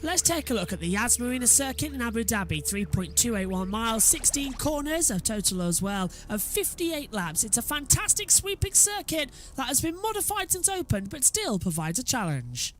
Let's take a look at the Yas Marina circuit in Abu Dhabi. 3.281 miles, 16 corners, a total as well of 58 laps. It's a fantastic sweeping circuit that has been modified since opened but still provides a challenge.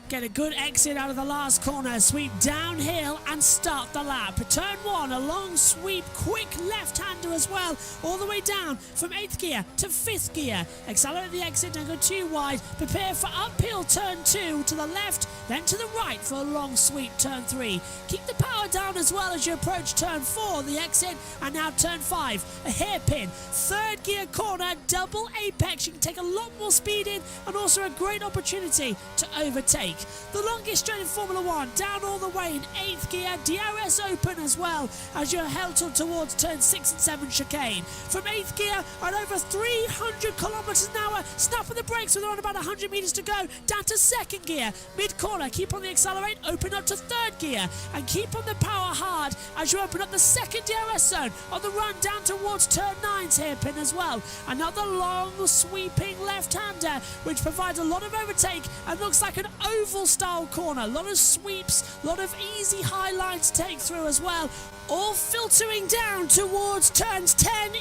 Get a good exit out of the last corner, sweep downhill and start the lap. Turn 1, a long sweep, quick left-hander as well, all the way down from 8th gear to 5th gear. Accelerate the exit and go 2 wide. Prepare for uphill turn 2 to the left, then to the right for a long sweep turn 3. Keep the power down as well as you approach turn 4, the exit, and now turn 5, a hairpin. 3rd gear corner, double apex. You can take a lot more speed in and also a great opportunity to overtake. The longest straight in Formula 1, down all the way in 8th gear, DRS open as well as you're held towards turn 6 and 7 chicane. From 8th gear at over 300 kilometers an hour, snapping the brakes with around about 100 meters to go, down to 2nd gear, mid-corner, keep on the accelerate, open up to 3rd gear, and keep on the power hard as you open up the 2nd DRS zone on the run down towards turn 9's hairpin as well. Another long sweeping left-hander which provides a lot of overtake and looks like an oval style corner. A lot of sweeps, a lot of easy high lines to take through as well, all filtering down towards turns 10,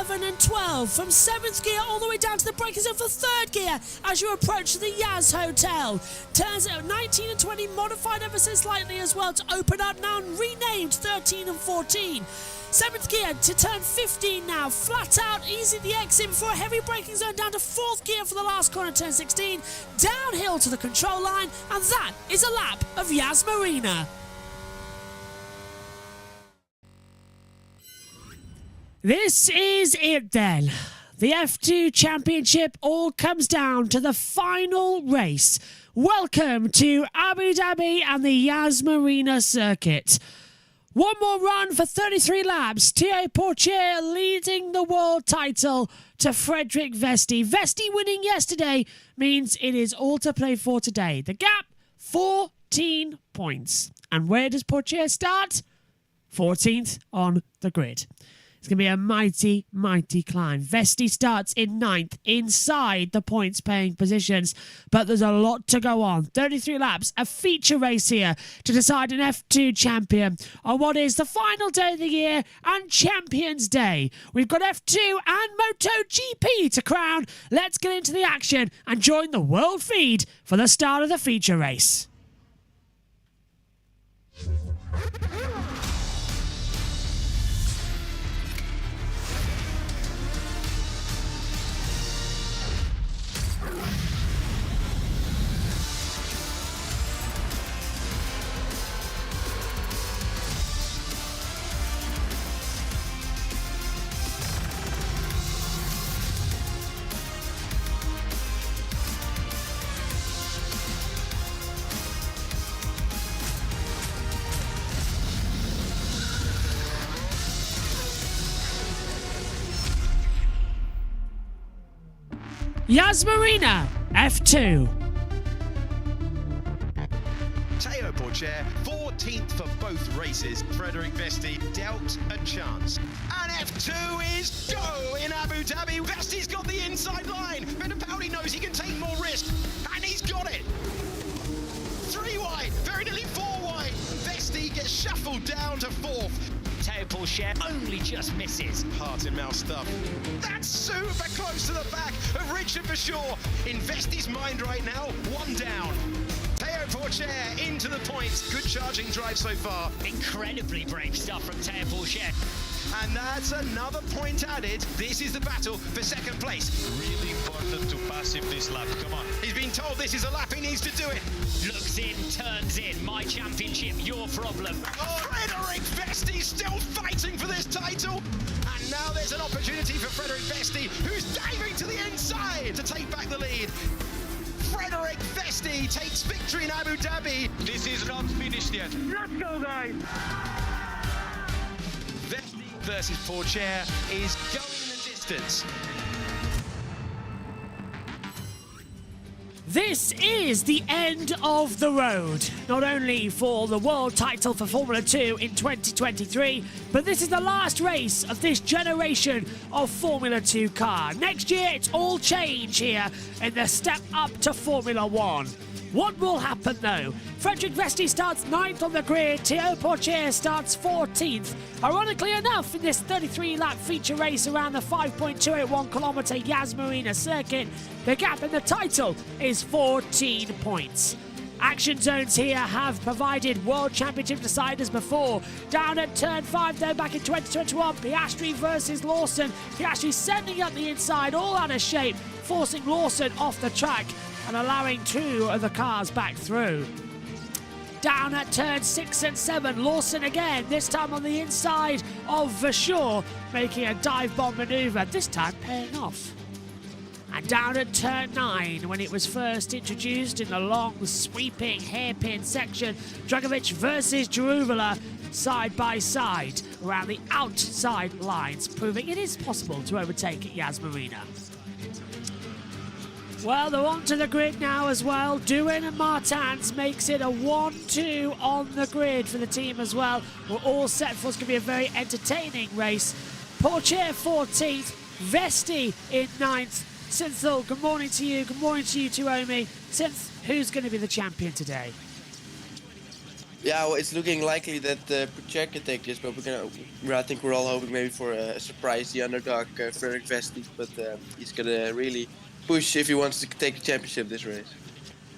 11 and 12. From 7th gear all the way down to the braking zone for 3rd gear as you approach the Yas Hotel. Turns 19 and 20 modified ever so slightly as well to open up, now renamed 13 and 14. 7th gear to turn 15 now, flat out, easy the exit before a heavy braking zone down to 4th gear for the last corner, turn 16, downhill to the control line, and that is a lap of Yas Marina. This is it then. The F2 Championship all comes down to the final race. Welcome to Abu Dhabi and the Yas Marina circuit. One more run for 33 laps. Théo Pourchaire leading the world title to Frederik Vesti. Vesti winning yesterday means it is all to play for today. The gap, 14 points. And where does Pourchaire start? 14th on the grid. It's going to be a mighty, mighty climb. Vesti starts in 9th, inside the points-paying positions. But there's a lot to go on. 33 laps, a feature race here to decide an F2 champion on what is the final day of the year and Champions Day. We've got F2 and MotoGP to crown. Let's get into the action and join the world feed for the start of the feature race. Yas Marina, F2. Théo Pourchaire, 14th for both races. Frederik Vesti dealt a chance. And F2 is go in Abu Dhabi. Vesti's got the inside line. Fittipaldi knows he can take more risk. And he's got it. 3 wide, very nearly 4 wide. Vesti gets shuffled down to 4th. Théo Pourchaire only just misses. Heart in mouth stuff. That's super close to the back of Richard Verschoor. In Vesti's mind right now, 1 down. Théo Pourchaire into the points. Good charging drive so far. Incredibly brave stuff from Théo Pourchaire. And that's another point added. This is the battle for 2nd place. Really important to pass him this lap. Come on. He's been told this is a lap, he needs to do it. Looks in, turns in. My championship, your problem. Oh, Frederik Vesti still fighting for this title. And now there's an opportunity for Frederik Vesti, who's diving to the inside to take back the lead. Frederik Vesti takes victory in Abu Dhabi. This is not finished yet. Let's go, guys. Vesti versus Pourchaire is going the distance. This is the end of the road, not only for the world title for Formula 2 in 2023, but this is the last race of this generation of Formula 2 car. Next year, it's all change here in the step up to Formula 1. What will happen though? Frederik Vesti starts 9th on the grid, Théo Pourchaire starts 14th. Ironically enough, in this 33-lap feature race around the 5.281-kilometre Yas Marina circuit, the gap in the title is 14 points. Action zones here have provided World Championship deciders before. Down at turn 5 there back in 2021, Piastri versus Lawson. Piastri sending up the inside, all out of shape, forcing Lawson off the track and allowing 2 of the cars back through. Down at turn 6 and 7, Lawson again, this time on the inside of Verschoor, making a dive bomb manoeuvre, this time paying off. And down at turn 9, when it was first introduced in the long, sweeping hairpin section, Dragovic versus Jaruvula side by side around the outside lines, proving it is possible to overtake Yas Marina. Well, they're onto the grid now as well. Doohan and Martins makes it a 1-2 on the grid for the team as well. We're all set for what's going to be a very entertaining race. Pourchaire 14th, Vesti in 9th. Synthel, good morning to you. Good morning to you too, Omi. Synth, who's going to be the champion today? Yeah, well, it's looking likely that Pourchaire can take this, but I think we're all hoping maybe for a surprise, the underdog, Frederik Vesti. But he's going to really push if he wants to take the championship this race.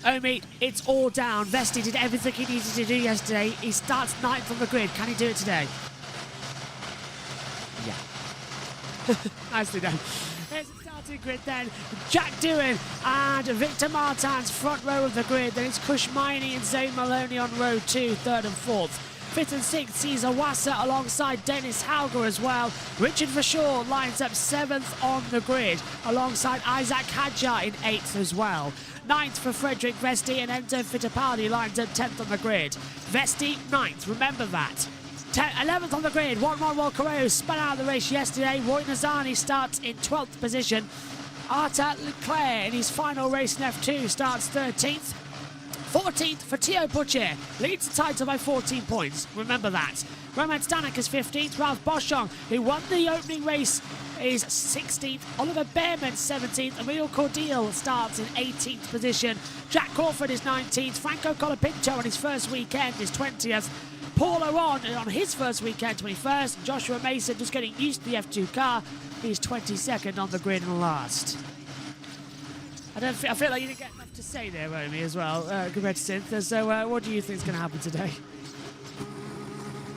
Omi, it's all down. Vesti did everything he needed to do yesterday. He starts 9th on the grid. Can he do it today? Yeah. Nicely done. Here's the starting grid then. Jack Doohan and Victor Martins front row of the grid. Then it's Kush Maini and Zane Maloney on row 2, 3rd and 4th. 5th and 6th, Cesar Wassa alongside Dennis Hauger as well. Richard Verschoor lines up 7th on the grid alongside Isaac Hadjar in 8th as well. 9th for Frederik Vesti and Enzo Fittipaldi lines up 10th on the grid. Vesti 9th, remember that. 11th on the grid, Juan Manuel Correa spun out of the race yesterday. Roy Nazani starts in 12th position. Arthur Leclerc in his final race in F2 starts 13th. 14th for Théo Pourchaire, leads the title by 14 points. Remember that. Roman Stanek is 15th. Ralph Boschung, who won the opening race, is 16th. Oliver Behrman 17th. Emilio Cordial starts in 18th position. Jack Crawford is 19th. Franco Colapinto on his first weekend is 20th. Paul Aron on his first weekend 21st. Joshua Mason just getting used to the F2 car. He's 22nd on the grid and last. I feel like you didn't get enough to say there, Romy, as well, compared to Synth. So what do you think is going to happen today?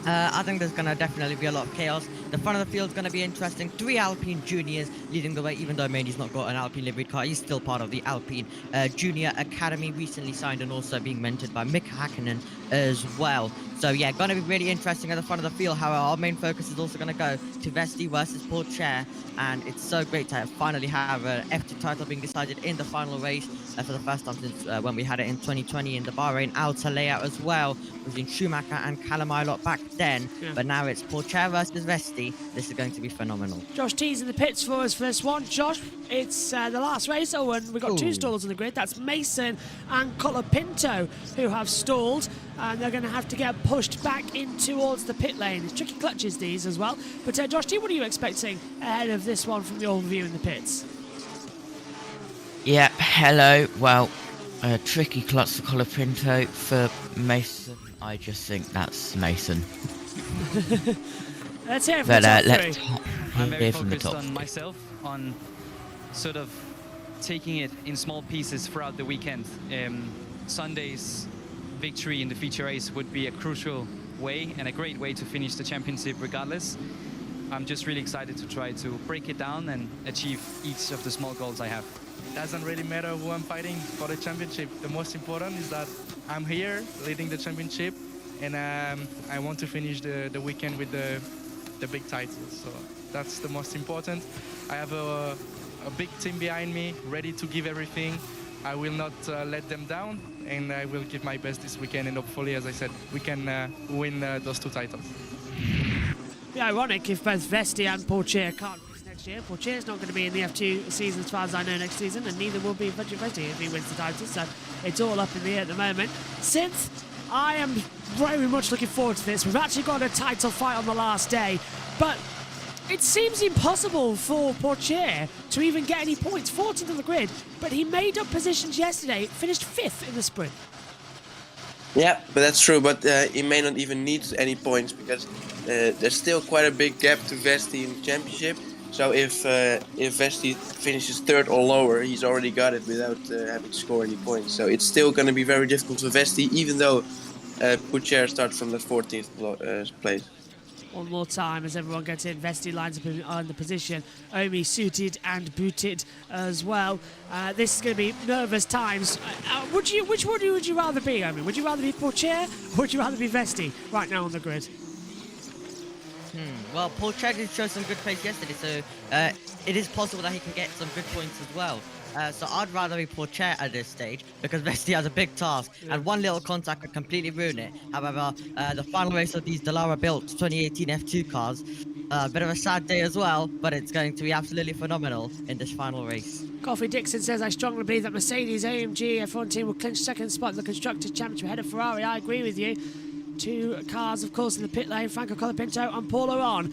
I think there's going to definitely be a lot of chaos. The front of the field is going to be interesting. 3 Alpine juniors leading the way, even though Maney's not got an Alpine liveried car. He's still part of the Alpine Junior Academy, recently signed and also being mentored by Mick Hakkinen as well. So yeah, going to be really interesting at the front of the field. However, our main focus is also going to go to Vesti versus Pourchaire, and it's so great to finally have an F2 title being decided in the final race for the first time since when we had it in 2020 in the Bahrain outer layout as well, between Schumacher and Callum Ilott back then. Yeah. But now it's Pourchaire versus Vesti. This is going to be phenomenal. Josh T's in the pits for us for this one. Josh, it's the last race. Oh, and we've got 2 stallers on the grid. That's Mason and Colapinto who have stalled, and they're going to have to get pushed back in towards the pit lane. It's tricky clutches, these as well. But Josh T, what are you expecting ahead of this one from your view in the pits? Yeah, hello. Well, a tricky clutch for Colapinto. For Mason, I just think that's Mason. Let's hear it from the top 3. I'm very focused on myself, on sort of taking it in small pieces throughout the weekend. Sunday's victory in the feature race would be a crucial way and a great way to finish the championship regardless. I'm just really excited to try to break it down and achieve each of the small goals I have. Doesn't really matter who I'm fighting for the championship. The most important is that I'm here leading the championship, and I want to finish the weekend with the big title. So that's the most important. I have a big team behind me, ready to give everything. I will not let them down, and I will give my best this weekend, and hopefully, as I said, we can win those 2 titles. Be ironic if both Vesti and Pourchaire can't race next last year. Portier's not going to be in the F2 season as far as I know next season, and neither will be Frederick Vesti if he wins the title, so it's all up in the air at the moment. Synth, I am very much looking forward to this. We've actually got a title fight on the last day, but it seems impossible for Pourchaire to even get any points. 14th on the grid, but he made up positions yesterday, finished 5th in the sprint. Yeah, but that's true. But he may not even need any points because there's still quite a big gap to Vesti in the championship. So if Vesti finishes 3rd or lower, he's already got it without having to score any points. So it's still going to be very difficult for Vesti, even though Pourchaire starts from the 14th place. One more time as everyone gets in. Vesti lines up on the position. Omi suited and booted as well. This is going to be nervous times. Which one would you rather be, Omi? Would you rather be Pourchaire or would you rather be Vesti right now on the grid? Well, Pourchaire did show some good pace yesterday, so it is possible that he can get some good points as well. So I'd rather be Pourchaire at this stage because Vesti has a big task, and one little contact could completely ruin it. However, the final race of these Dallara built 2018 F2 cars, a bit of a sad day as well, but it's going to be absolutely phenomenal in this final race. Coffee Dixon says, I strongly believe that Mercedes AMG F1 team will clinch 2nd spot in the Constructors' Championship ahead of Ferrari. I agree with you. 2 cars, of course, in the pit lane, Franco Colapinto and Paul Aron.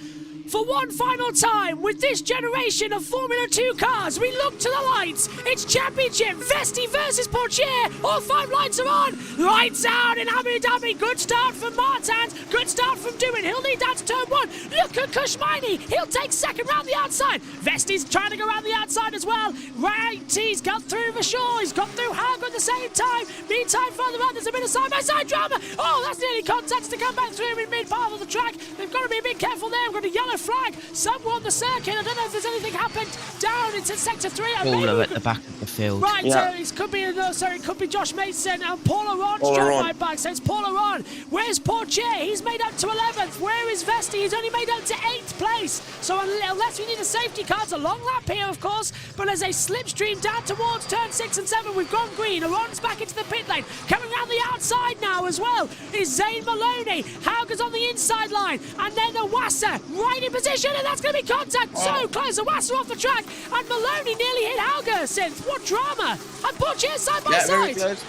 For one final time, with this generation of Formula 2 cars, we look to the lights. It's championship, Vesti versus Pourchaire. All 5 lights are on. Lights out in Abu Dhabi. Good start from Martins. Good start from Doohan. He'll lead down to turn 1. Look at Kushmaini. He'll take 2nd round the outside. Vesti's trying to go around the outside as well. Right, he's got through Vachon. He's got through Hauger at the same time. Meantime, further on, there's a bit of side-by-side drama. Oh, that's nearly contacts to come back through in mid-part of the track. They've got to be a bit careful there. We've got a yellow flag somewhere on the circuit. I don't know if there's anything happened down into sector 3. Paula at the back of the field. Right, Yeah. it could be it could be Josh Mason and Paul Aron's driving right back. So it's Paul Aron. Where's Pourchaire? He's made up to 11th. Where is Vesti? He's only made up to 8th place. So unless we need a safety car, it's a long lap here, of course. But as a slipstream down towards turn 6 and 7, we've gone green. Aron's back into the pit lane. Coming around the outside now as well is Zane Maloney. Hauger's on the inside line. And then Iwasa right in position. And that's going to be contact. So close. Iwasa off the track. And Maloney nearly hit Hauger. Synth, what drama. And Pourchaire side by Yeah, side. very close.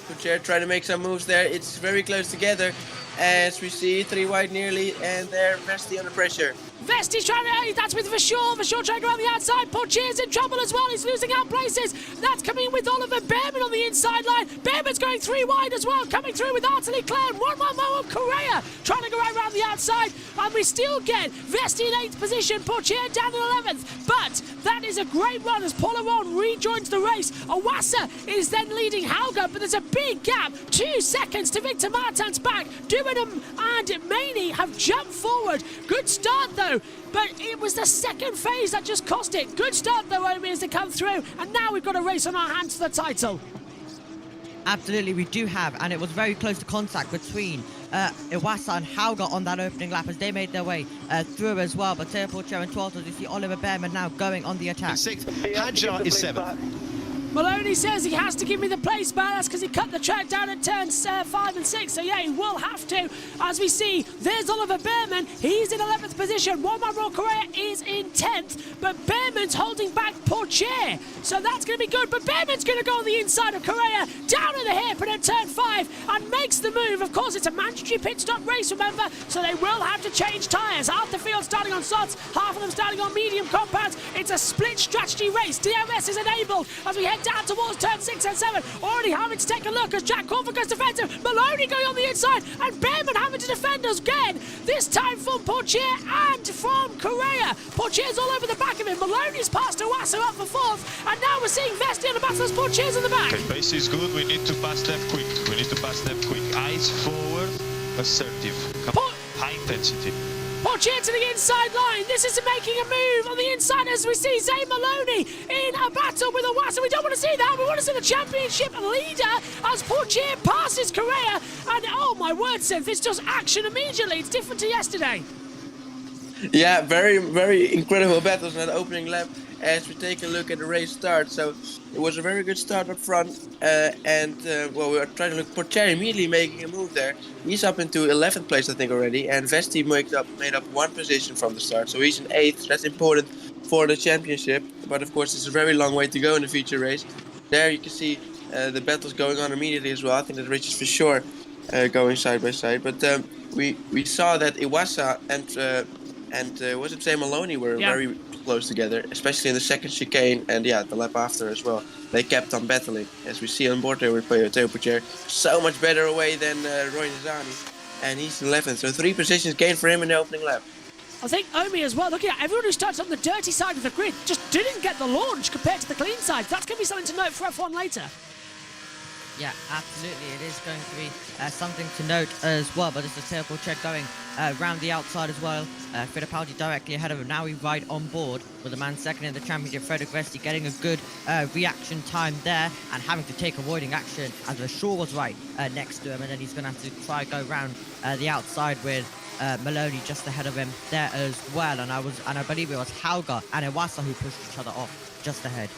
Pourchaire trying to make some moves there. It's very close together. As we see, 3 wide nearly, and there Vesti under pressure. Vesti's trying to, that's with Vachon. Vachon trying to go around the outside. Pourchaire's in trouble as well. He's losing out places. That's coming with Oliver Behrman on the inside line. Behrman's going 3 wide as well. Coming through with Arteli Clown. 1 more Correa trying to go around the outside. And we still get Vesti in 8th position. Pourchaire down in 11th. But that is a great run as Paul Aron rejoins the race. Iwasa is then leading Hauger, but there's a big gap. 2 seconds to Victor Martins back. Doohan and Maney have jumped forward. Good start though. But it was the second phase that just cost it. Good start though, Omi, as they come through. And now we've got a race on our hands for the title. Absolutely, we do have, and it was very close to contact between Iwasa and Hauger on that opening lap as they made their way through as well. But Teo Pourchaire and 12th, as you see Oliver Behrman now going on the attack. 6th, Hadjar is 7th. Maloney says he has to give me the place back. That's because he cut the track down at turns 5 and 6. So yeah, he will have to. As we see, there's Oliver Behrman. He's in 11th position. Juan Manuel Correa is in 10th. But Behrman's holding back Pourchaire. So that's going to be good. But Behrman's going to go on the inside of Correa, down at the hip and at turn 5, and makes the move. Of course, it's a mandatory pit stop race, remember? So they will have to change tyres. Half the field starting on softs, half of them starting on medium compounds. It's a split strategy race. DRS is enabled as we head down towards turn 6 and 7. Already having to take a look as Jack Crawford goes defensive. Maloney going on the inside, and Behrman having to defend us again. This time from Pourchaire and from Correa. Pourchaire's all over the back of him. Maloney's passed Iwasa up for 4th, and now we're seeing Vesti on the back as Pourchaire's in the back. Okay, pace is good. We need to pass them quick. We need to pass them quick. Eyes forward, assertive. Come on. High intensity. Pourchaire to the inside line. This is making a move on the inside as we see Zane Maloney in a battle with Iwasa. We don't want to see that. We want to see the championship leader as Pourchaire passes Correa. And oh my word, Synth, it's just action immediately. It's different to yesterday. Yeah, very incredible battles in that opening lap as we take a look at the race start. So it was a very good start up front, well, we are trying to look. Porcher immediately making a move there. He's up into 11th place, I think, already, and Vesti made up one position from the start, so he's in 8th. That's important for the championship, but of course it's a very long way to go in the feature race. There you can see the battles going on immediately as well. I think that Rich is for sure going side by side, but we saw that Iwasa and was it Zay Maloney were very close together, especially in the second chicane and the lap after as well. They kept on battling, as we see on board there with Theo Porcher. So much better away than Roy Nizami, and he's 11th, so 3 positions gained for him in the opening lap. I think Omi as well, looking at everyone who starts on the dirty side of the grid, just didn't get the launch compared to the clean side. That's going to be something to note for F1 later. Yeah, absolutely. It is going to be something to note as well. But this is Theo Porcher going round the outside as well. Fittipaldi directly ahead of him. Now we ride on board with the man second in the championship, Frederik Vesti, getting a good reaction time there and having to take avoiding action as Verschoor was right next to him. And then he's going to have to try go round the outside with Maloney just ahead of him there as well. And I believe it was Hauger and Iwasa who pushed each other off just ahead.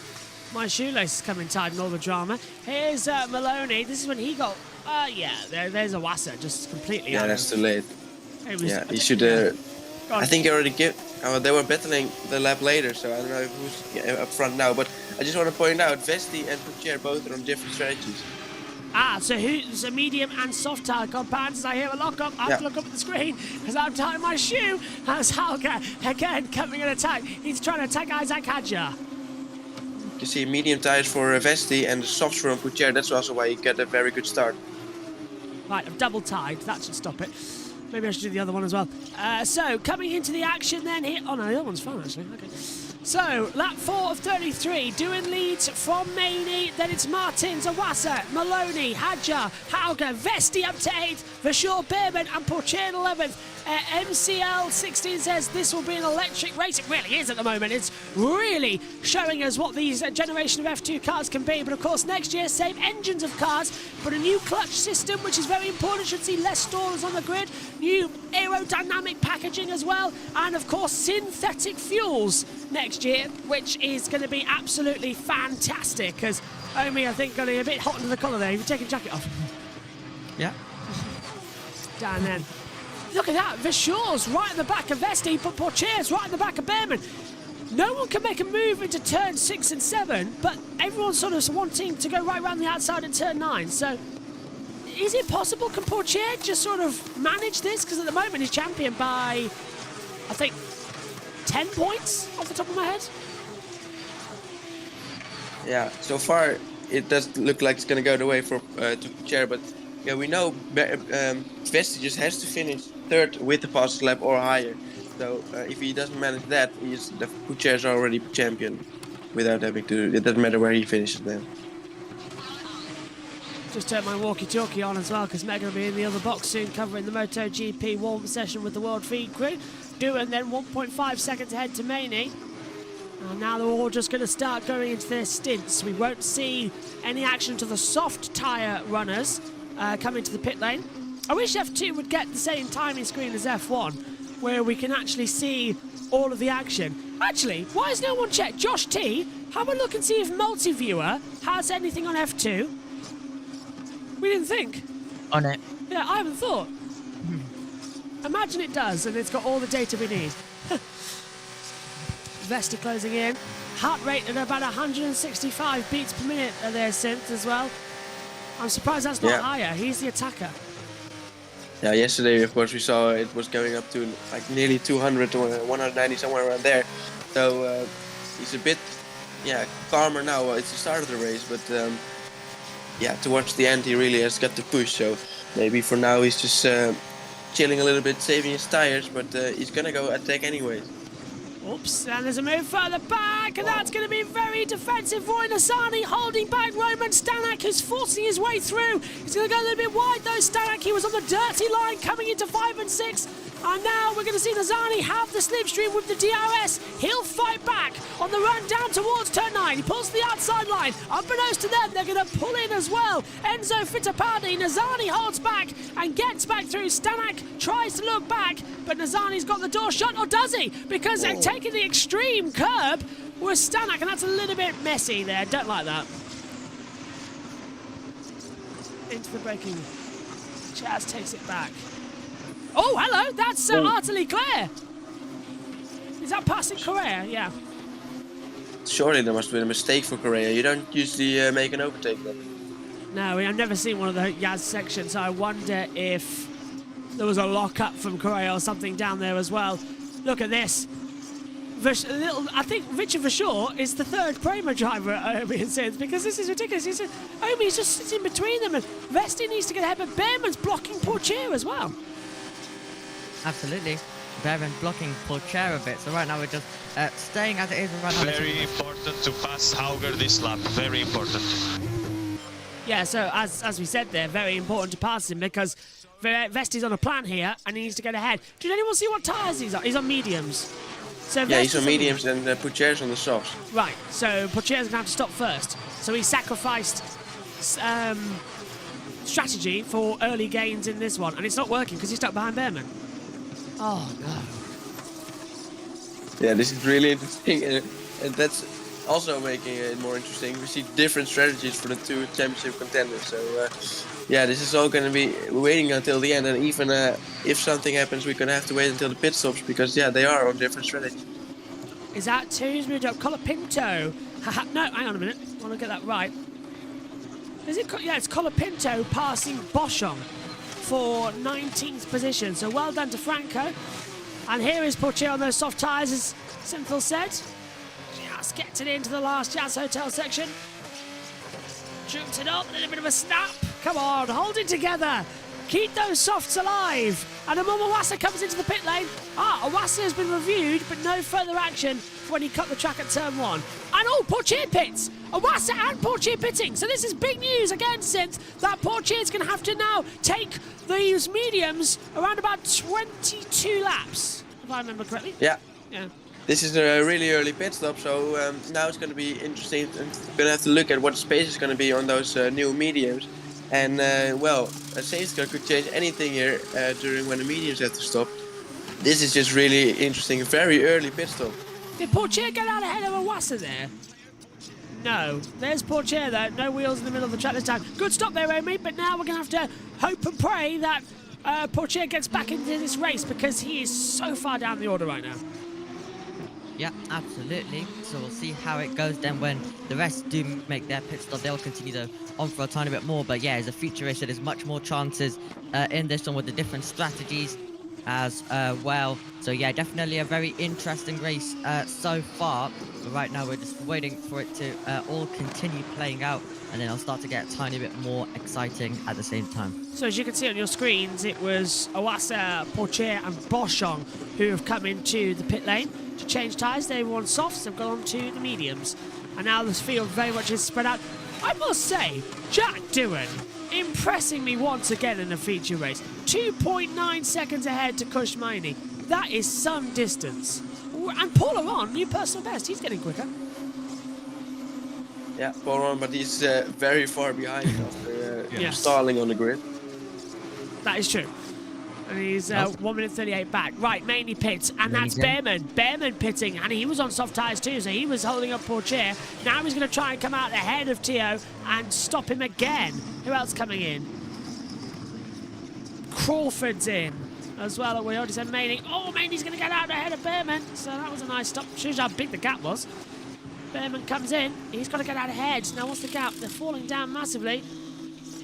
My shoelace is coming tight and all the drama. Here's Maloney. This is when he got... there's Iwasa just completely out. Yeah, that's too late. He should... I think he already they were battling the lap later, so I don't know who's up front now. But I just want to point out, Vesti and Porcher both are on different strategies. So who's a medium and soft tire compounds? I hear a lock up. I have to look up at the screen because I'm tying my shoe. As Hauger again coming in attack. He's trying to attack Isaac Hadjar. You see medium tires for Vesti and the softs for Porcher. That's also why he got a very good start. Right, I've double tied. That should stop it. Maybe I should do the other one as well. So coming into the action then here. Oh no, the other one's fine actually. Okay. So, lap 4 of 33, doing leads from Maney, then it's Martins, Iwasa, Maloney, Hadjar, Hauger, Vesti up to 8th, Verschoor, Beerman and Porcher 11th. MCL16 says this will be an electric race. It really is at the moment. It's really showing us what these generation of F2 cars can be. But of course, next year, same engines of cars, but a new clutch system, which is very important. Should see less stallers on the grid, new aerodynamic packaging as well, and of course, synthetic fuels next year, which is going to be absolutely fantastic. Because Omi, I think, got a bit hot under the collar there. You've taken your jacket off. Yeah. Down then. Look at that, Verschoor's right in the back of Vesti, but Porcher's right in the back of Beerman. No one can make a move into turn 6 and 7, but everyone's sort of wanting to go right around the outside in turn 9. So, is it possible? Can Porcher just sort of manage this? Because at the moment he's champion by, I think, 10 points off the top of my head. Yeah, so far it does look like it's going to go the way for to Porcher, but yeah, we know Vesti just has to finish 3rd with the fastest lap or higher. So if he doesn't manage that, the Porcher is already champion without having to. It doesn't matter where he finishes then. Just turned my walkie-talkie on as well because Meg will be in the other box soon covering the MotoGP warm session with the World Feed crew. Doing then 1.5 seconds ahead to Maney. And now they're all just going to start going into their stints. We won't see any action to the soft tyre runners coming to the pit lane. I wish F2 would get the same timing screen as F1 where we can actually see all of the action. Actually, why has no one checked? Josh T, have a look and see if Multiviewer has anything on F2. We didn't think. On it. Yeah, I haven't thought. Imagine it does, and it's got all the data we need. Vesti closing in. Heart rate at about 165 beats per minute at their synth as well. I'm surprised that's not higher. He's the attacker. Yeah, yesterday, of course, we saw it was going up to like nearly 200 or 190, somewhere around there. So he's a bit, calmer now. Well, it's the start of the race, but towards the end, he really has got to push. So maybe for now, he's just chilling a little bit, saving his tires, but he's gonna go attack anyways. Oops, and there's a move further back, and that's going to be very defensive. Roy Nizami holding back Roman Stanek, who's forcing his way through. He's going to go a little bit wide, though. Stanek, he was on the dirty line coming into 5 and 6. And now we're going to see Nazani have the slipstream with the DRS. He'll fight back on the run down towards turn 9. He pulls to the outside line. Unbeknownst to them, they're going to pull in as well. Enzo Fittipaldi, Nazani holds back and gets back through. Stanek tries to look back, but Nazani's got the door shut, or does he? Because they're taking the extreme curb with Stanek, and that's a little bit messy there. Don't like that. Into the braking. Chaz takes it back. Oh, hello, that's Arthur Leclerc. Is that passing Correa? Yeah. Surely there must have been a mistake for Correa. You don't usually make an overtake then. No, I've never seen one of the Yaz sections, so I wonder if there was a lock-up from Correa or something down there as well. Look at this. I think Richard Verschoor is the third Prema driver at Omi and Synth, because this is ridiculous. Omi's just sitting between them, and Vesti needs to get ahead, but Behrman's blocking Pourchaire as well. Absolutely. Behrman blocking Pourchaire a bit, so right now we're just staying as it is right now. Very important to pass Hauger this lap, very important. Yeah, so as we said there, very important to pass him, because Vesti's on a plan here and he needs to get ahead. Did anyone see what tyres he's on? He's on mediums. So Yeah, he's on mediums and Pourchaire's on the softs. Right, so Pourchaire's going to have to stop first. So he sacrificed strategy for early gains in this one, and it's not working because he's stuck behind Behrman. Oh, no. Yeah, this is really interesting, and that's also making it more interesting. We see different strategies for the two championship contenders. So, yeah, this is all going to be waiting until the end, and even if something happens, we're going to have to wait until the pit stops, because, yeah, they are on different strategies. Is that two? Who's moved up? Colapinto. No, hang on a minute. I want to get that right. Is it? Yeah, it's Colapinto passing Boschong for 19th position. So well done to Franco. And here is Pourchaire on those soft tyres, as Synthil said. Just gets it into the last Jazz Hotel section. Shoots it up, a little bit of a snap. Come on, hold it together. Keep those softs alive. And Amon Iwasa comes into the pit lane. Iwasa has been reviewed, but no further action for when he cut the track at turn 1. And Pourchaire pits. Iwasa and Pourchaire pitting. So this is big news again, Synth, that Pourchaire's going to have to now take these mediums around about 22 laps, if I remember correctly. Yeah. Yeah. This is a really early pit stop, so now it's going to be interesting. And we're going to have to look at what the space is going to be on those new mediums. And, well, a safety car could change anything here during when the mediums have to stop. This is just really interesting. Very early pit stop. Did Pourchaire get out ahead of Iwasa there? No. There's Pourchaire though. No wheels in the middle of the track this time. Good stop there, Omi, but now we're going to have to hope and pray that Pourchaire gets back into this race, because he is so far down the order right now. Yeah, absolutely. So we'll see how it goes then when the rest do make their pit stop. They'll continue though on for a tiny bit more. But yeah, as a future racer, there's much more chances in this one with the different strategies as well. So yeah, definitely a very interesting race so far. But right now we're just waiting for it to all continue playing out, and then it'll start to get a tiny bit more exciting at the same time. So as you can see on your screens, it was Iwasa, Pourchaire and Boschong who have come into the pit lane to change tyres. They were on softs, they've gone on to the mediums. And now this field very much is spread out. I must say, Jack Doohan impressing me once again in a feature race. 2.9 seconds ahead to Kush Maini. That is some distance. And Paul Aron, new personal best, he's getting quicker. Yeah, Paul Aron, but he's very far behind after stalling on the grid. That is true. And he's 1 minute 38 back. Right, Maini pits, and that's Behrman. Behrman pitting, and he was on soft tyres too, so he was holding up Pourchaire. Now he's going to try and come out ahead of Tio and stop him again. Who else coming in? Crawford's in as well. We already said Maini. Oh, Maini's going to get out ahead of Behrman, so that was a nice stop. Shows how big the gap was. Behrman comes in. He's got to get out ahead. Now, what's the gap? They're falling down massively.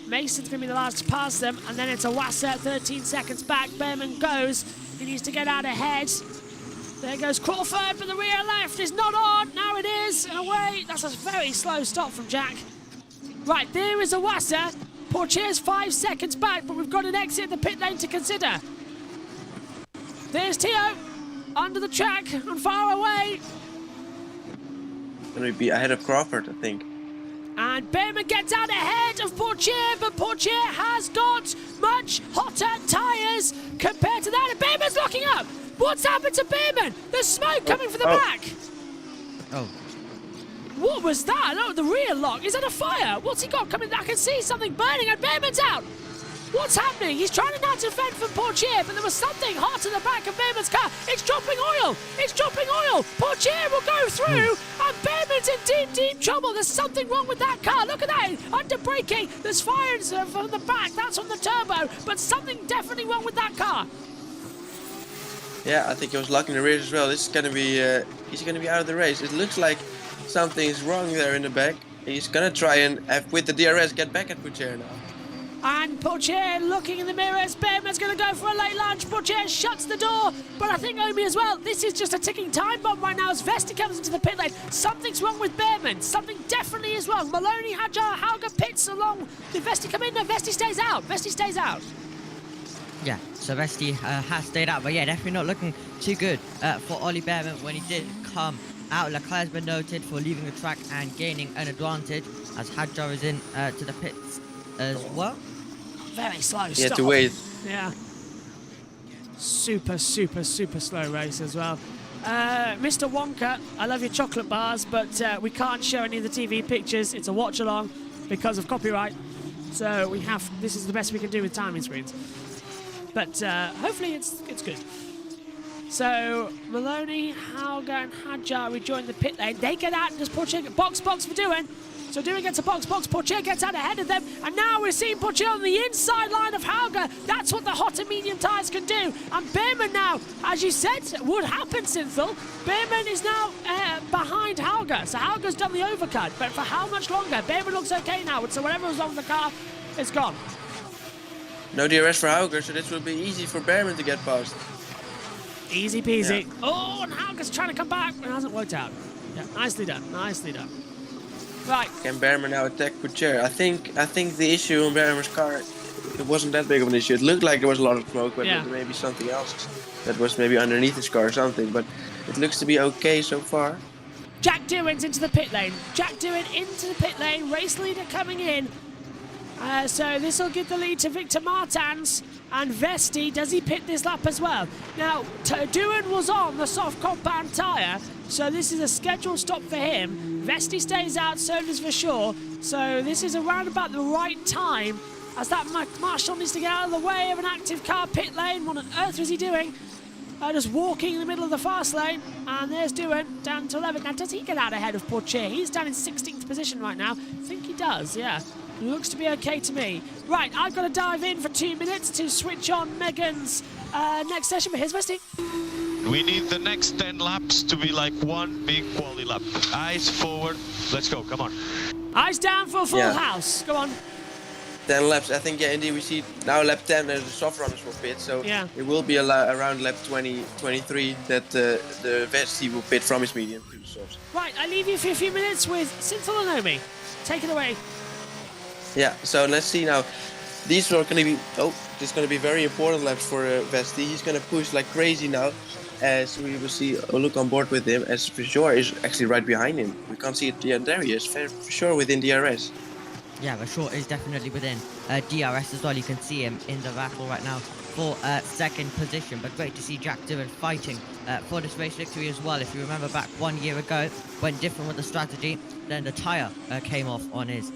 Mason's going to be the last to pass them, and then it's Iwasa 13 seconds back. Behrman goes. He needs to get out ahead. There goes Crawford, but the rear left is not on. Now it is. And away. That's a very slow stop from Jack. Right, there is Iwasa. Pourchaire's 5 seconds back, but we've got an exit at the pit lane to consider. There's Tio under the track and far away. Going to be ahead of Crawford, I think. And Behrman gets out ahead of Pourchaire, but Pourchaire has got much hotter tyres. compared to that. And Behrman's locking up. What's happened to Behrman? There's smoke coming from the back. Oh. What was that? Oh, the rear lock. Is that a fire? What's he got coming? I can see something burning and Behrman's out. What's happening? He's trying to now defend from Pourchaire, but there was something hot in the back of Behrman's car. It's dropping oil. It's dropping oil. Pourchaire will go through, and Behrman's in deep, deep trouble. There's something wrong with that car. Look at that. Under braking. There's fire from the back. That's on the turbo, but something definitely wrong with that car. Yeah, I think he was locking the rears as well. This is gonna be he's gonna be out of the race. It looks like something's wrong there in the back. He's gonna try and with the DRS get back at Pourchaire now. And Pourchaire looking in the mirrors. Behrman's going to go for a late lunge. Pourchaire shuts the door. But I think Omi as well. This is just a ticking time bomb right now as Vesti comes into the pit lane. Something's wrong with Behrman. Something definitely is wrong. Maloney, Hadjar, Hauger pits along. Did Vesti come in? No, Vesti stays out. Vesti stays out. Yeah, so Vesti has stayed out, but yeah, definitely not looking too good for Ollie Behrman when he did come out. Leclerc's been noted for leaving the track and gaining an advantage as Hadjar is in to the pits as well. Very slow stop. He had to wait. Yeah. Super, super, super slow race as well. Mr. Wonka, I love your chocolate bars, but we can't show any of the TV pictures. It's a watch along because of copyright. So this is the best we can do with timing screens. But hopefully it's good. So Maloney, Hauger and Hadjar rejoin the pit lane. They get out and just Pourchaire box for Doohan. So Doohan gets a box, Pourchaire gets out ahead of them, and now we're seeing Pourchaire on the inside line of Hauger. That's what the hot and medium tyres can do. And Behrman now, as you said, would happen, Synthel. Behrman is now behind Hauger. So Hauger's done the overcut, but for how much longer? Behrman looks okay now, so whatever was wrong with the car, it's gone. No DRS for Hauger, so this will be easy for Behrman to get past. Easy peasy. Yeah. Oh, and Hauger's trying to come back, but it hasn't worked out. Yeah, nicely done, nicely done. Right. Can Behrman now attack Pourchaire? I think the issue on Behrman's car, it wasn't that big of an issue. It looked like there was a lot of smoke, but yeah. maybe something else that was maybe underneath his car or something. But it looks to be okay so far. Jack Doohan's into the pit lane. Jack Doohan into the pit lane. Race leader coming in. So this will give the lead to Victor Martins. And Vesti, does he pit this lap as well? Now, Doohan was on the soft compound tyre, so this is a scheduled stop for him. Vesti stays out, so does Verschoor. So this is around about the right time, as that Marshall needs to get out of the way of an active car pit lane. What on earth is he doing? Just walking in the middle of the fast lane. And there's Doohan down to 11th. Now, does he get out ahead of Pourchaire? He's down in 16th position right now. I think he does, yeah. Looks to be okay to me. Right, I've got to dive in for 2 minutes to switch on Megan's next session. But here's Vesti. We need the next 10 laps to be like one big quali lap. Eyes forward. Let's go. Come on. Eyes down for a full house. Go on. 10 laps. I think, yeah, indeed, we see now lap 10, there's the soft runners will pit. So yeah. It will be around lap 20, 23 that the Vesti will pit from his medium to the softs. Right, I leave you for a few minutes with Synthel and Omi. Take it away. Yeah, so let's see now. These are going to be, this is going to be very important laps for Vesti. He's going to push like crazy now. As we will see, look on board with him, as Verschoor is actually right behind him. We can't see it. Yeah, there he is, Verschoor within DRS. Yeah, Verschoor is definitely within DRS as well. You can see him in the battle right now for second position. But great to see Jack Doohan fighting for this race victory as well. If you remember back 1 year ago, went different with the strategy. Then the tyre came off on his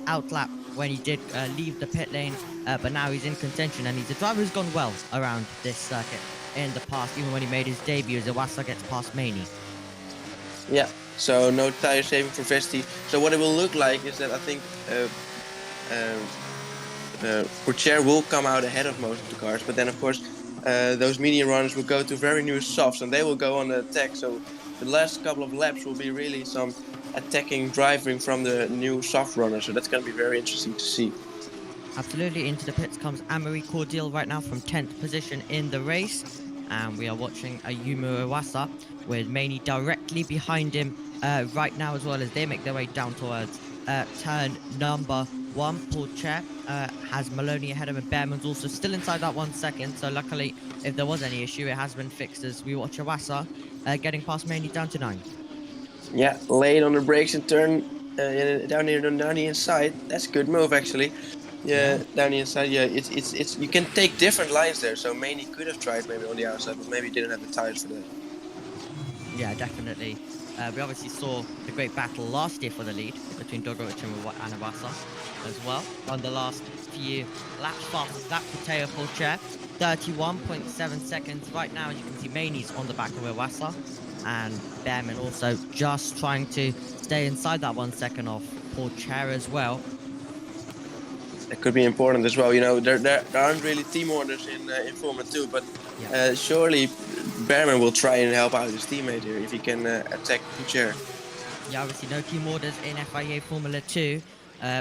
outlap when he did leave the pit lane. But now he's in contention, and he's a driver who's gone well around this circuit in the past, even when he made his debut as Iwasa gets past Maney. Yeah, so no tire saving for Vesti. So what it will look like is that I think Pourchaire will come out ahead of most of the cars, but then of course those medium runners will go to very new softs and they will go on the attack. So the last couple of laps will be really some attacking driving from the new soft runner. So that's going to be very interesting to see. Absolutely. Into the pits comes Amaury Cordeel right now from 10th position in the race. And we are watching Ayumu Iwasa with Maney directly behind him right now, as well as they make their way down towards turn number 1. Pourchaire has Maloney ahead of him. Behrman's also still inside that 1 second. So luckily, if there was any issue, it has been fixed as we watch Iwasa getting past Maney down to 9. Yeah, late on the brakes and turn down the inside. That's a good move actually. Yeah, down the inside. Yeah, it's you can take different lines there. So Maney could have tried maybe on the outside, but maybe didn't have the tires for that. Yeah, definitely. We obviously saw the great battle last year for the lead between Drogovic and Iwasa as well on the last few laps. Fastest lap for Teo Pourchaire, 31.7 seconds. Right now, as you can see, Maney's on the back of Iwasa, and Bearman also just trying to stay inside that 1 second off Pourchaire as well. It could be important as well. You know, there aren't really team orders in Formula 2, but surely Bearman will try and help out his teammate here if he can attack Pourchaire. Yeah, obviously no team orders in FIA Formula 2.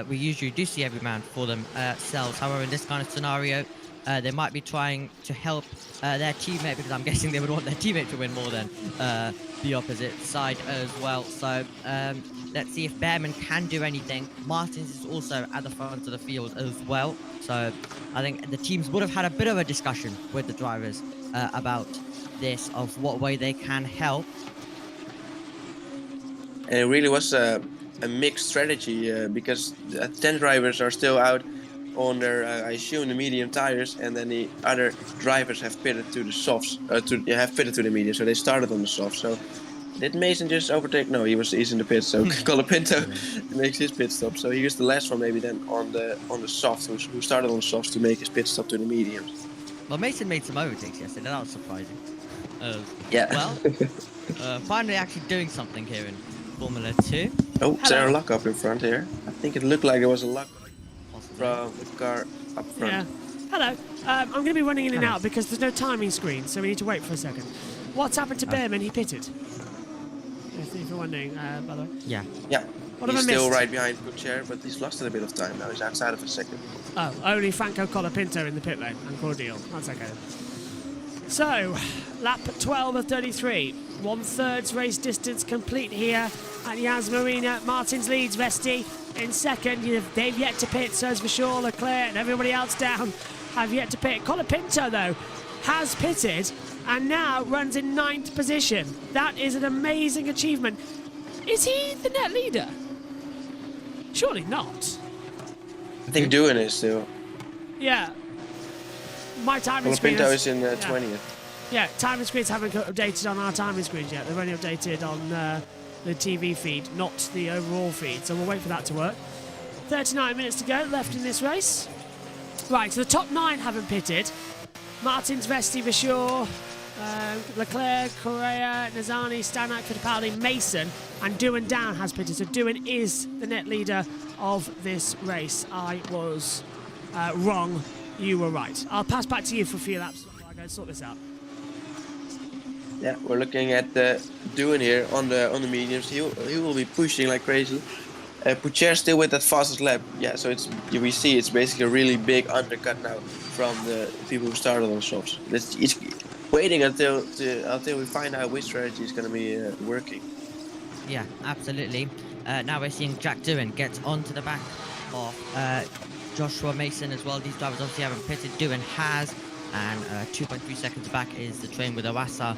We usually do see every man for themselves. However, in this kind of scenario, they might be trying to help their teammate, because I'm guessing they would want their teammate to win more than the opposite side as well. So let's see if Bearman can do anything. Martins is also at the front of the field as well. So I think the teams would have had a bit of a discussion with the drivers about this, of what way they can help. And it really was a mixed strategy because 10 drivers are still out on their, I assume, the medium tires, and then the other drivers have pitted to the softs, have pitted to the medium, so they started on the softs. So did Mason just overtake? No, he's in the pits. So Colapinto makes his pit stop. So he was the last one maybe then on the softs, who started on the softs to make his pit stop to the mediums. Well, Mason made some overtakes yesterday. That was surprising. Yeah. Well, finally actually doing something here in Formula 2. Oh, Sarah Luck up in front here. I think it looked like it was a Luck from the car up front. Yeah. Hello. I'm going to be running in and out because there's no timing screen, so we need to wait for a second. What's happened to Bearman? He pitted. If you're wondering, by the way. Yeah. Yeah. What He's have I still missed? right behind Pourchaire, but he's lost a bit of time now. He's outside of a second. Oh, only Franco Colapinto in the pit lane and Cordial. That's okay. So, lap 12 of 33. 1/3 race distance complete here at Yas Marina. Martins leads Vesti in second. They've yet to pit, so has Vachon, Leclerc, and everybody else down have yet to pit. Colapinto, though, has pitted and now runs in 9th position. That is an amazing achievement. Is he the net leader? Surely not. I think Doohan is still. Yeah. My timing screen Colapinto is in 20th. Yeah, timing screens haven't updated on our timing screens yet. They've only updated on the TV feed, not the overall feed. So we'll wait for that to work. 39 minutes to go left in this race. Right, so the top 9 haven't pitted. Martins, Vesti, Vachon, Leclerc, Correa, Nazani, Stanak, Fittipaldi, Mason, and Doohan Down has pitted. So Doohan is the net leader of this race. I was wrong. You were right. I'll pass back to you for a few laps. I'll go and sort this out. Yeah, we're looking at Doohan here on the mediums. He will be pushing like crazy. Pourchaire still with that fastest lap. Yeah, so we see it's basically a really big undercut now from the people who started on softs. It's waiting until we find out which strategy is going to be working. Yeah, absolutely. Now we're seeing Jack Doohan get onto the back of Joshua Mason as well. These drivers obviously haven't pitted. Doohan has. And 2.3 seconds back is the train with Iwasa,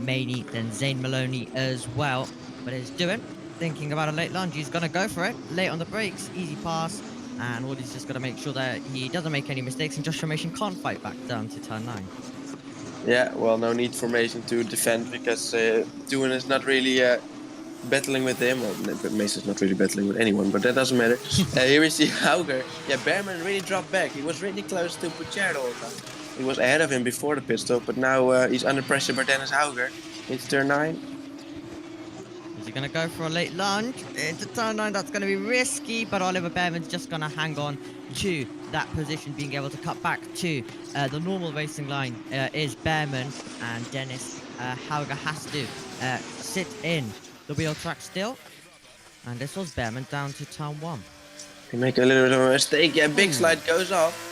Maney, then Zane Maloney as well. But it's Doohan thinking about a late lunge. He's going to go for it. Late on the brakes, easy pass. And Wardy's just got to make sure that he doesn't make any mistakes. And Joshua Mason can't fight back down to turn 9. Yeah, well, no need for Mason to defend because Doohan is not really battling with him. Well, Mason's not really battling with anyone, but that doesn't matter. Here we see Hauger. Yeah, Bearman really dropped back. He was really close to Pourchaire the whole time. He was ahead of him before the pit stop, but now he's under pressure by Dennis Hauger into turn 9. Is he going to go for a late lunge into turn 9? That's going to be risky, but Oliver Bearman's just going to hang on to that position, being able to cut back to the normal racing line is Bearman, and Dennis Hauger has to sit in the wheel track still. And this was Bearman down to turn 1. He make a little bit of a mistake. Yeah, big slide goes off.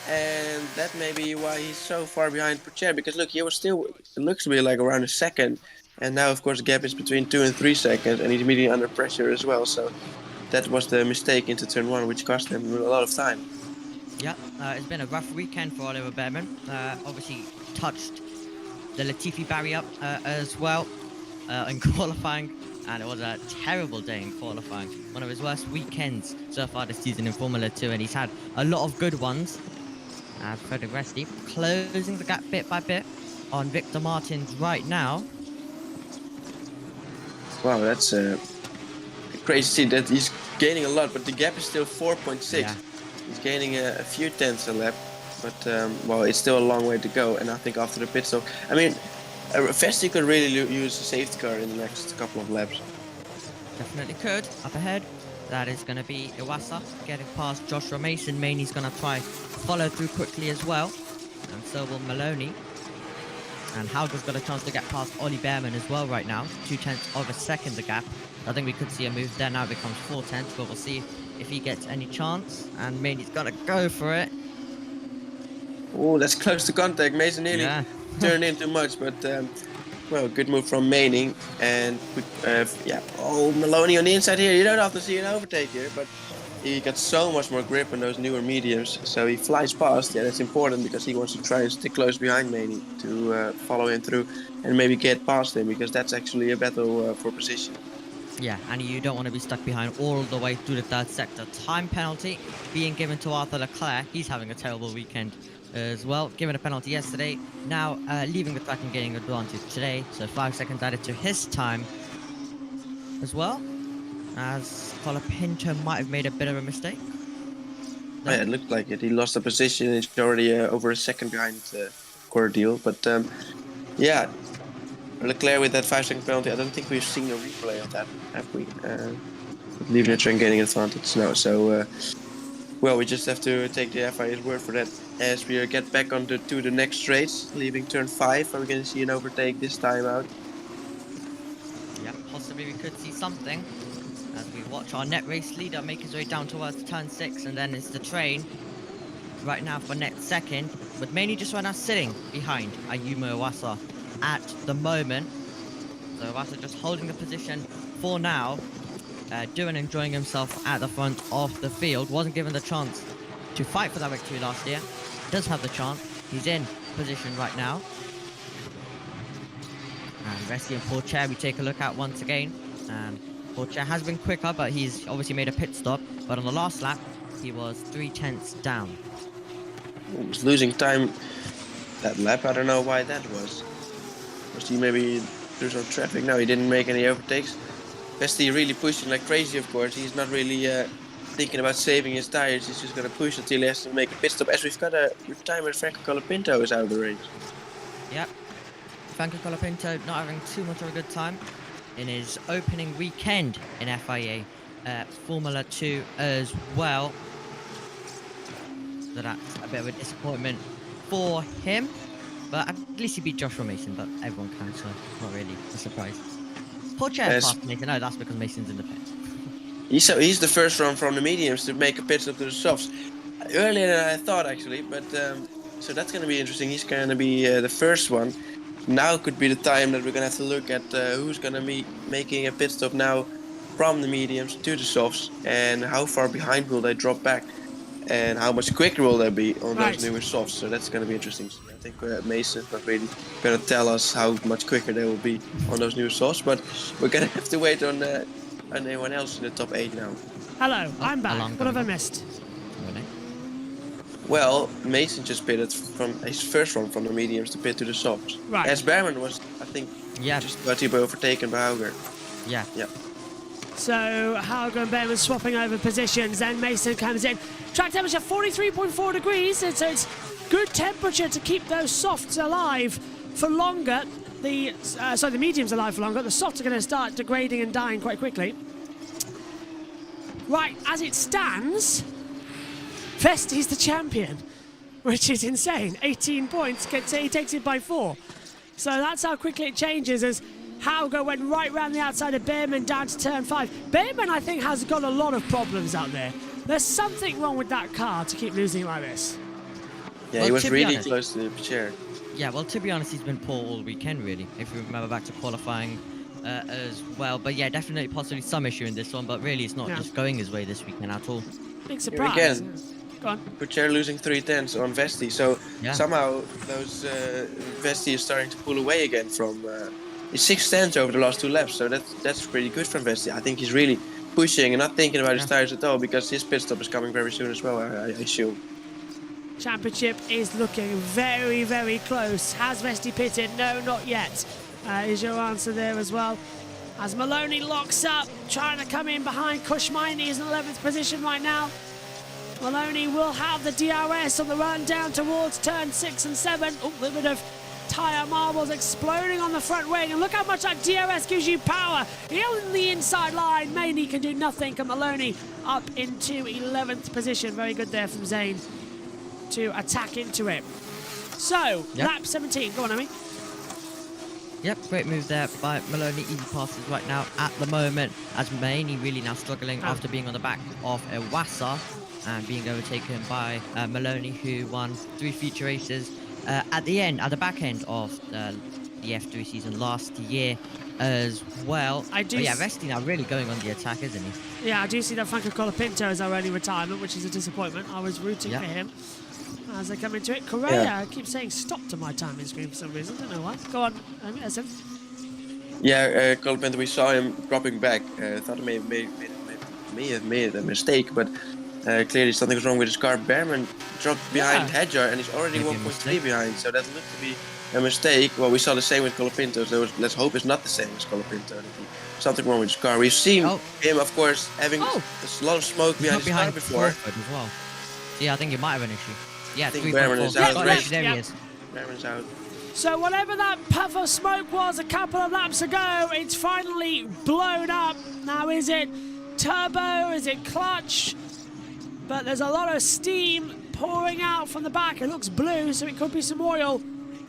And that may be why he's so far behind Pourchaire, because look, he was still, it looks to be like around a second, and now of course the gap is between 2 and 3 seconds, and he's immediately under pressure as well. So that was the mistake into turn 1, which cost him a lot of time. Yeah, it's been a rough weekend for Oliver Bearman. Obviously touched the Latifi barrier as well in qualifying, and it was a terrible day in qualifying. One of his worst weekends so far this season in Formula 2, and he's had a lot of good ones. And Frederik Vesti closing the gap bit by bit on Victor Martins right now. Wow, that's crazy to see that he's gaining a lot, but the gap is still 4.6. Yeah. He's gaining a few tenths a lap, but well, it's still a long way to go. And I think after the pit stop, I mean, Vesti could really use a safety car in the next couple of laps. Definitely could. Up ahead, that is going to be Iwasa getting past Joshua Mason. Maney's going to try follow through quickly as well, and so will Maloney. And Hauger's got a chance to get past Ollie Behrman as well right now. 0.2 of a second the gap. I think we could see a move there. Now it becomes 0.4, but we'll see if he gets any chance. And Maney's got to go for it. Oh, that's close to contact. Mason nearly turned in too much, but well, good move from Maney. And yeah, oh, Maloney on the inside here. You don't have to see an overtake here, but he got so much more grip on those newer mediums, so he flies past. Yeah, that's important because he wants to try and stick close behind Maney to follow him through and maybe get past him, because that's actually a battle for position. Yeah, and you don't want to be stuck behind all the way through the third sector. Time penalty being given to Arthur Leclerc. He's having a terrible weekend as well. Given a penalty yesterday, now leaving the track and getting advantage today. So 5 seconds added to his time as well, as Colapinto might have made a bit of a mistake. Oh, yeah, it looked like it. He lost the position. He's already over a second behind Cordeal. But yeah, Leclerc with that 5 second penalty. I don't think we've seen a replay of that, have we? Leaving the train getting advantage now. So well, we just have to take the FIA's word for that as we get back on to the next race, leaving turn 5. Are we going to see an overtake this time out? Yeah, possibly we could see something as we watch our net race leader make his way down towards turn 6, and then it's the train right now for net second, with Maney just right now sitting behind Ayumu Iwasa at the moment. So Iwasa just holding the position for now, doing enjoying himself at the front of the field. Wasn't given the chance to fight for that victory last year. Does have the chance. He's in position right now. And Vesti and Pourchaire we take a look at once again. And Pourchaire has been quicker, but he's obviously made a pit stop. But on the last lap, he was 0.3 down. He was losing time that lap. I don't know why that was. Was he maybe there's no traffic? No, he didn't make any overtakes. Vesti really pushing like crazy, of course. He's not really thinking about saving his tires. He's just going to push until he has to make a pit stop. As we've got a timer, Franco Colapinto is out of the race. Yep. Franco Colapinto not having too much of a good time in his opening weekend in FIA Formula 2 as well. So that's a bit of a disappointment for him. But at least he beat Joshua Mason, but everyone can, so not really a surprise. Pourchaire passed Mason. No, that's because Mason's in the pit. He's the first one from the mediums to make a pit stop to the softs. Earlier than I thought, actually, but so that's going to be interesting. He's going to be the first one. Now could be the time that we're going to have to look at who's going to be making a pit stop now from the mediums to the softs, and how far behind will they drop back, and how much quicker will they be on those newer softs. So that's going to be interesting. I think Mason's not really going to tell us how much quicker they will be on those newer softs, but we're going to have to wait on anyone else in the top 8 now. Hello, I'm back. What have I missed? Well, Mason just pitted from his first one from the mediums to pit to the softs. Right. As Behrman was, I think, just about to be overtaken by Hauger. Yeah. So Hauger and Behrman swapping over positions. Then Mason comes in. Track temperature 43.4 degrees. So it's good temperature to keep those softs alive for longer. The mediums alive for longer. The softs are going to start degrading and dying quite quickly. Right, as it stands, Vesti's the champion, which is insane. 18 points, he takes it by 4. So that's how quickly it changes, as Hauger went right round the outside of Behrman down to turn 5. Behrman, I think, has got a lot of problems out there. There's something wrong with that car to keep losing like this. Yeah, he was really close to the chair. Yeah, well, to be honest, he's been poor all weekend, really, if you remember back to qualifying as well. But yeah, definitely possibly some issue in this one, but really it's not just going his way this weekend at all. Big surprise. Again, go on. Pourchaire losing 3/10 on Vesti, so somehow those Vesti is starting to pull away again from It's 6 tenths over the last 2 laps, so that's pretty good from Vesti. I think he's really pushing and not thinking about his tires at all, because his pit stop is coming very soon as well, I assume. Championship is looking very, very close. Has Vesti pitted? No, not yet. Is your answer there as well? As Maloney locks up, trying to come in behind Kushmaini, is in 11th position right now. Maloney will have the DRS on the run down towards turn 6 and 7. Oh, a little bit of tyre marbles exploding on the front wing, and look how much that DRS gives you power. On the inside line, Maney can do nothing, and Maloney up into 11th position. Very good there from Zane to attack into it. So, lap 17, go on, Amy. Yep, great move there by Maloney. Easy passes right now at the moment, as Maney really now struggling after being on the back of Iwasa and being overtaken by Maloney, who won 3 feature races at the back end of the F3 season last year as well. Vesti now really going on the attack, isn't he? Yeah, I do see that Franco Colapinto is already retirement, which is a disappointment. I was rooting for him as they come into it. Correa keeps saying stop to my timing screen for some reason. I don't know why. Go on, Essen. Yeah, Colapinto, we saw him dropping back. Thought he may have made a mistake, but clearly something was wrong with his car. Behrman dropped behind Hedjar and he's already 1.3 behind, so that looked to be a mistake. Well, we saw the same with Colapinto, so let's hope it's not the same as Colapinto. Something wrong with his car. We've seen him, of course, having a lot of smoke behind his car before. As well. Yeah, I think it might have an issue. Yeah, I think Behrman is out of the race. There he is. Behrman's out. So whatever that puff of smoke was a couple of laps ago, it's finally blown up. Now is it turbo? Is it clutch? But there's a lot of steam pouring out from the back. It looks blue, so it could be some oil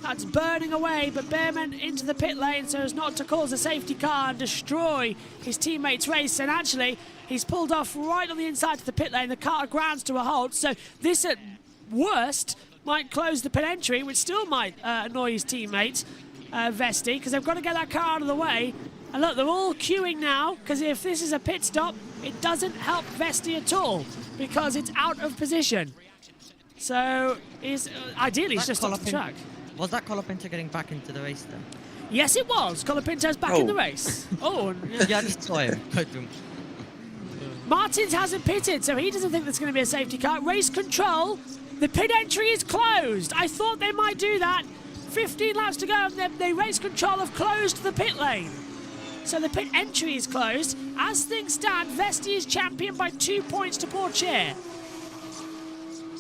that's burning away. But Behrman into the pit lane so as not to cause a safety car and destroy his teammate's race. And actually, he's pulled off right on the inside of the pit lane. The car grounds to a halt. So this, at worst, might close the pit entry, which still might annoy his teammate, Vesti, because they've got to get that car out of the way. And look, they're all queuing now, because if this is a pit stop, it doesn't help Vesti at all, because it's out of position. So, ideally, it's just off the track. Was that Colapinto getting back into the race then? Yes, it was. Colapinto's back in the race. Yeah, I just saw him. Martins hasn't pitted, so he doesn't think there's going to be a safety car. Race control. The pit entry is closed. I thought they might do that. 15 laps to go, and the race control have closed the pit lane. So the pit entry is closed. As things stand, Vesti is champion by 2 points to Pourchaire.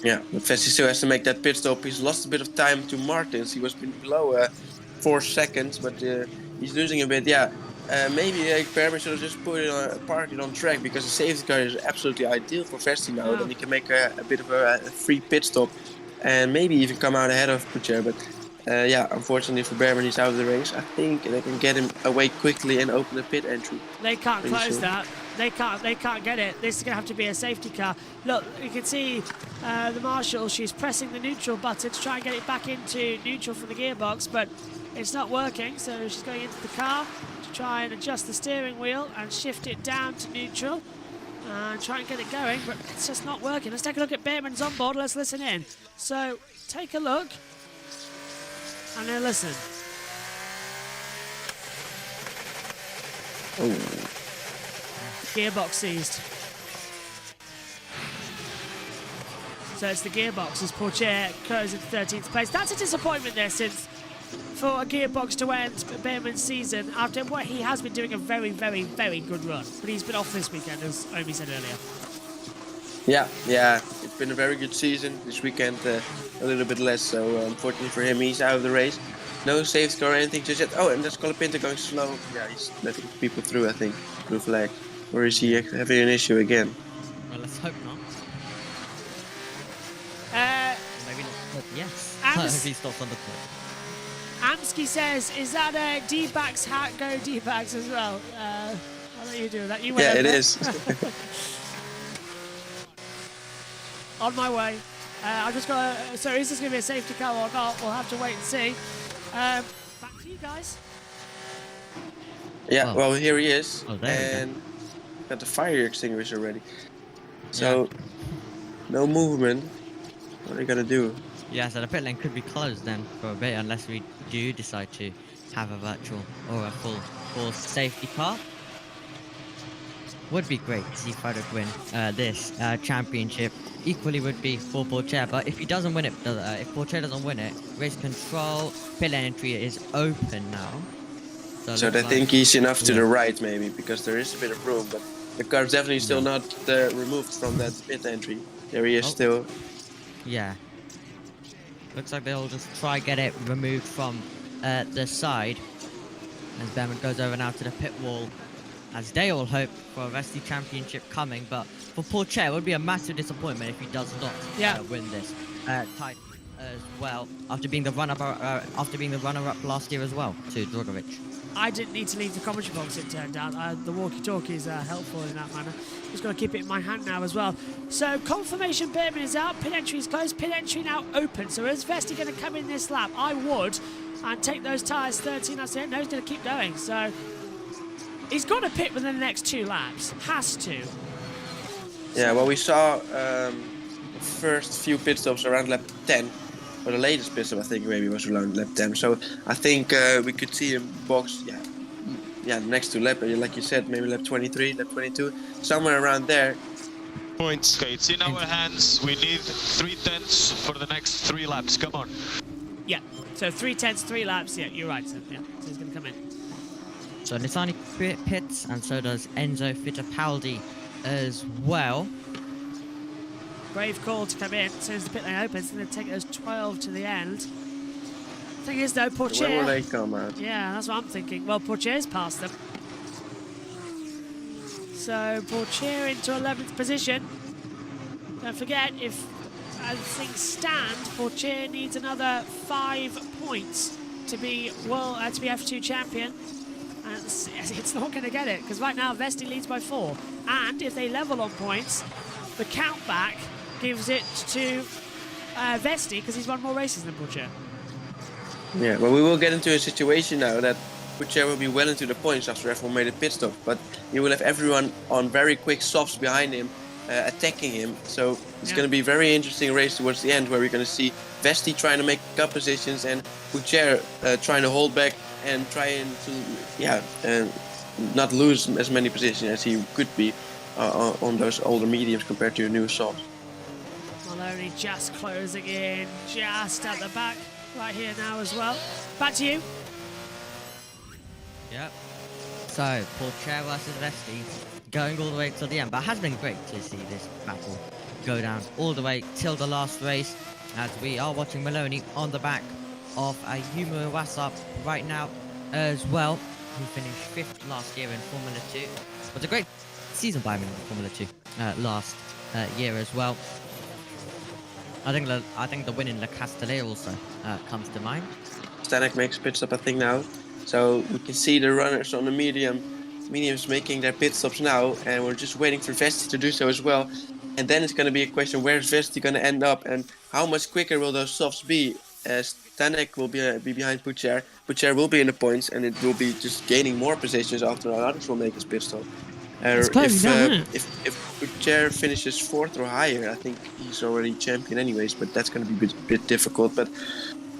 Yeah, but Vesti still has to make that pit stop. He's lost a bit of time to Martins. He was below 4 seconds, but he's losing a bit. Yeah, maybe Behrman should have just parked it on track, because the safety car is absolutely ideal for Vesti now. Then he can make a bit of a free pit stop and maybe even come out ahead of Pourchaire. But unfortunately for Behrman, he's out of the race. I think they can get him away quickly and open the pit entry. They can't close that. They can't get it. This is going to have to be a safety car. Look, you can see the Marshal. She's pressing the neutral button to try and get it back into neutral from the gearbox, but it's not working. So she's going into the car to try and adjust the steering wheel and shift it down to neutral and try and get it going, but it's just not working. Let's take a look at Behrman's on board. Let's listen in. So take a look and then listen. Gearbox seized. So it's the gearbox as Pourchaire closes 13th place. That's a disappointment there, since for a gearbox to end Behrman's season after what he has been doing a very, very, very good run. But he's been off this weekend, as Omi said earlier. Yeah, it's been a very good season. This weekend a little bit less, so unfortunately for him, he's out of the race. No safety car or anything just yet. Oh, and there's Colapinto going slow. Yeah, he's letting people through, I think. Blue flag. Or is he having an issue again? Well, let's hope not. Maybe not, but yes. If he stops on the court. Amsky says, is that a D-backs hat? Go D-backs as well. I'll let you do that. You went it over. is. On my way. I've just got to, so is this going to be a safety car or not? We'll have to wait and see. Back to you guys. Yeah, well, here he is. Oh, there and got the fire extinguisher ready. So, no movement. What are you going to do? Yeah, so the pit lane could be closed then for a bit, unless we do decide to have a virtual or a full force safety car. Would be great to see Frederick win this championship. Equally would be for Pourchaire, but if he doesn't win it, if Pourchaire doesn't win it, race control, pit entry is open now. So they think he's enough to the right maybe, because there is a bit of room, but the car's definitely still not removed from that pit entry. There he is still. Yeah. Looks like they'll just try get it removed from the side. As Behrman goes over now to the pit wall, as they all hope for a Vesti championship coming, but for Pourchaire it would be a massive disappointment if he does not win this title as well, after being the runner-up last year as well to Drogovic. I didn't need to leave the commentary box, it turned out. The walkie-talkies are helpful in that manner. Just got to keep it in my hand now as well. So confirmation Behrman is out, pit entry is closed, pit entry now open. So is Vesti going to come in this lap? I would, and take those tyres 13. I said no, he's going to keep going. So he's got to pit within the next 2 laps. Has to. Yeah, well, we saw first few pit stops around lap 10. Or the latest pit stop, I think, maybe was around lap 10. So I think we could see him box, next to lap, like you said, maybe lap 23, lap 22, somewhere around there. Points. Okay, it's in our hands. We need 3/10 for the next 3 laps. Come on. Yeah, so 3/10, 3 laps. Yeah, you're right, so, yeah. So he's going to come in. So Nissany pits, and so does Enzo Fittipaldi as well. Brave call to come in as soon as the pit lane opens. It's going to take those 12 to the end. Thing is, though, Pourchaire. Where will they come out? Yeah, that's what I'm thinking. Well, Pourchaire's past them. So Pourchaire into 11th position. Don't forget, if as things stand, Pourchaire needs another 5 points to be F2 champion. And it's not going to get it, because right now Vesti leads by 4. And if they level on points, the count back gives it to Vesti, because he's won more races than Pourchaire. Yeah, well, we will get into a situation now that Pourchaire will be well into the points after everyone made a pit stop, but he will have everyone on very quick softs behind him, attacking him. So it's going to be a very interesting race towards the end, where we're going to see Vesti trying to make cup positions and Pourchaire trying to hold back and trying to not lose as many positions as he could be on those older mediums compared to new softs. Maloney just closing in, just at the back, right here now as well. Back to you. Yep. So, Pourchaire versus Vesti going all the way till the end, but it has been great to see this battle go down all the way till the last race, as we are watching Maloney on the back of Yuma Iwasa right now as well, who finished 5th last year in Formula 2. It was a great season by him in Formula 2 last year as well. I think the win in Le Castellet also comes to mind. Stanek makes pit stop, I think, now. So we can see the runners on the mediums making their pit stops now, and we're just waiting for Vesti to do so as well. And then it's going to be a question, where's Vesti going to end up, and how much quicker will those softs be? Stanek will be behind Pourchaire. Pourchaire will be in the points, and it will be just gaining more positions after others will make his pit stop. If Pourchaire finishes 4th or higher, I think he's already champion anyways, but that's going to be a bit difficult. But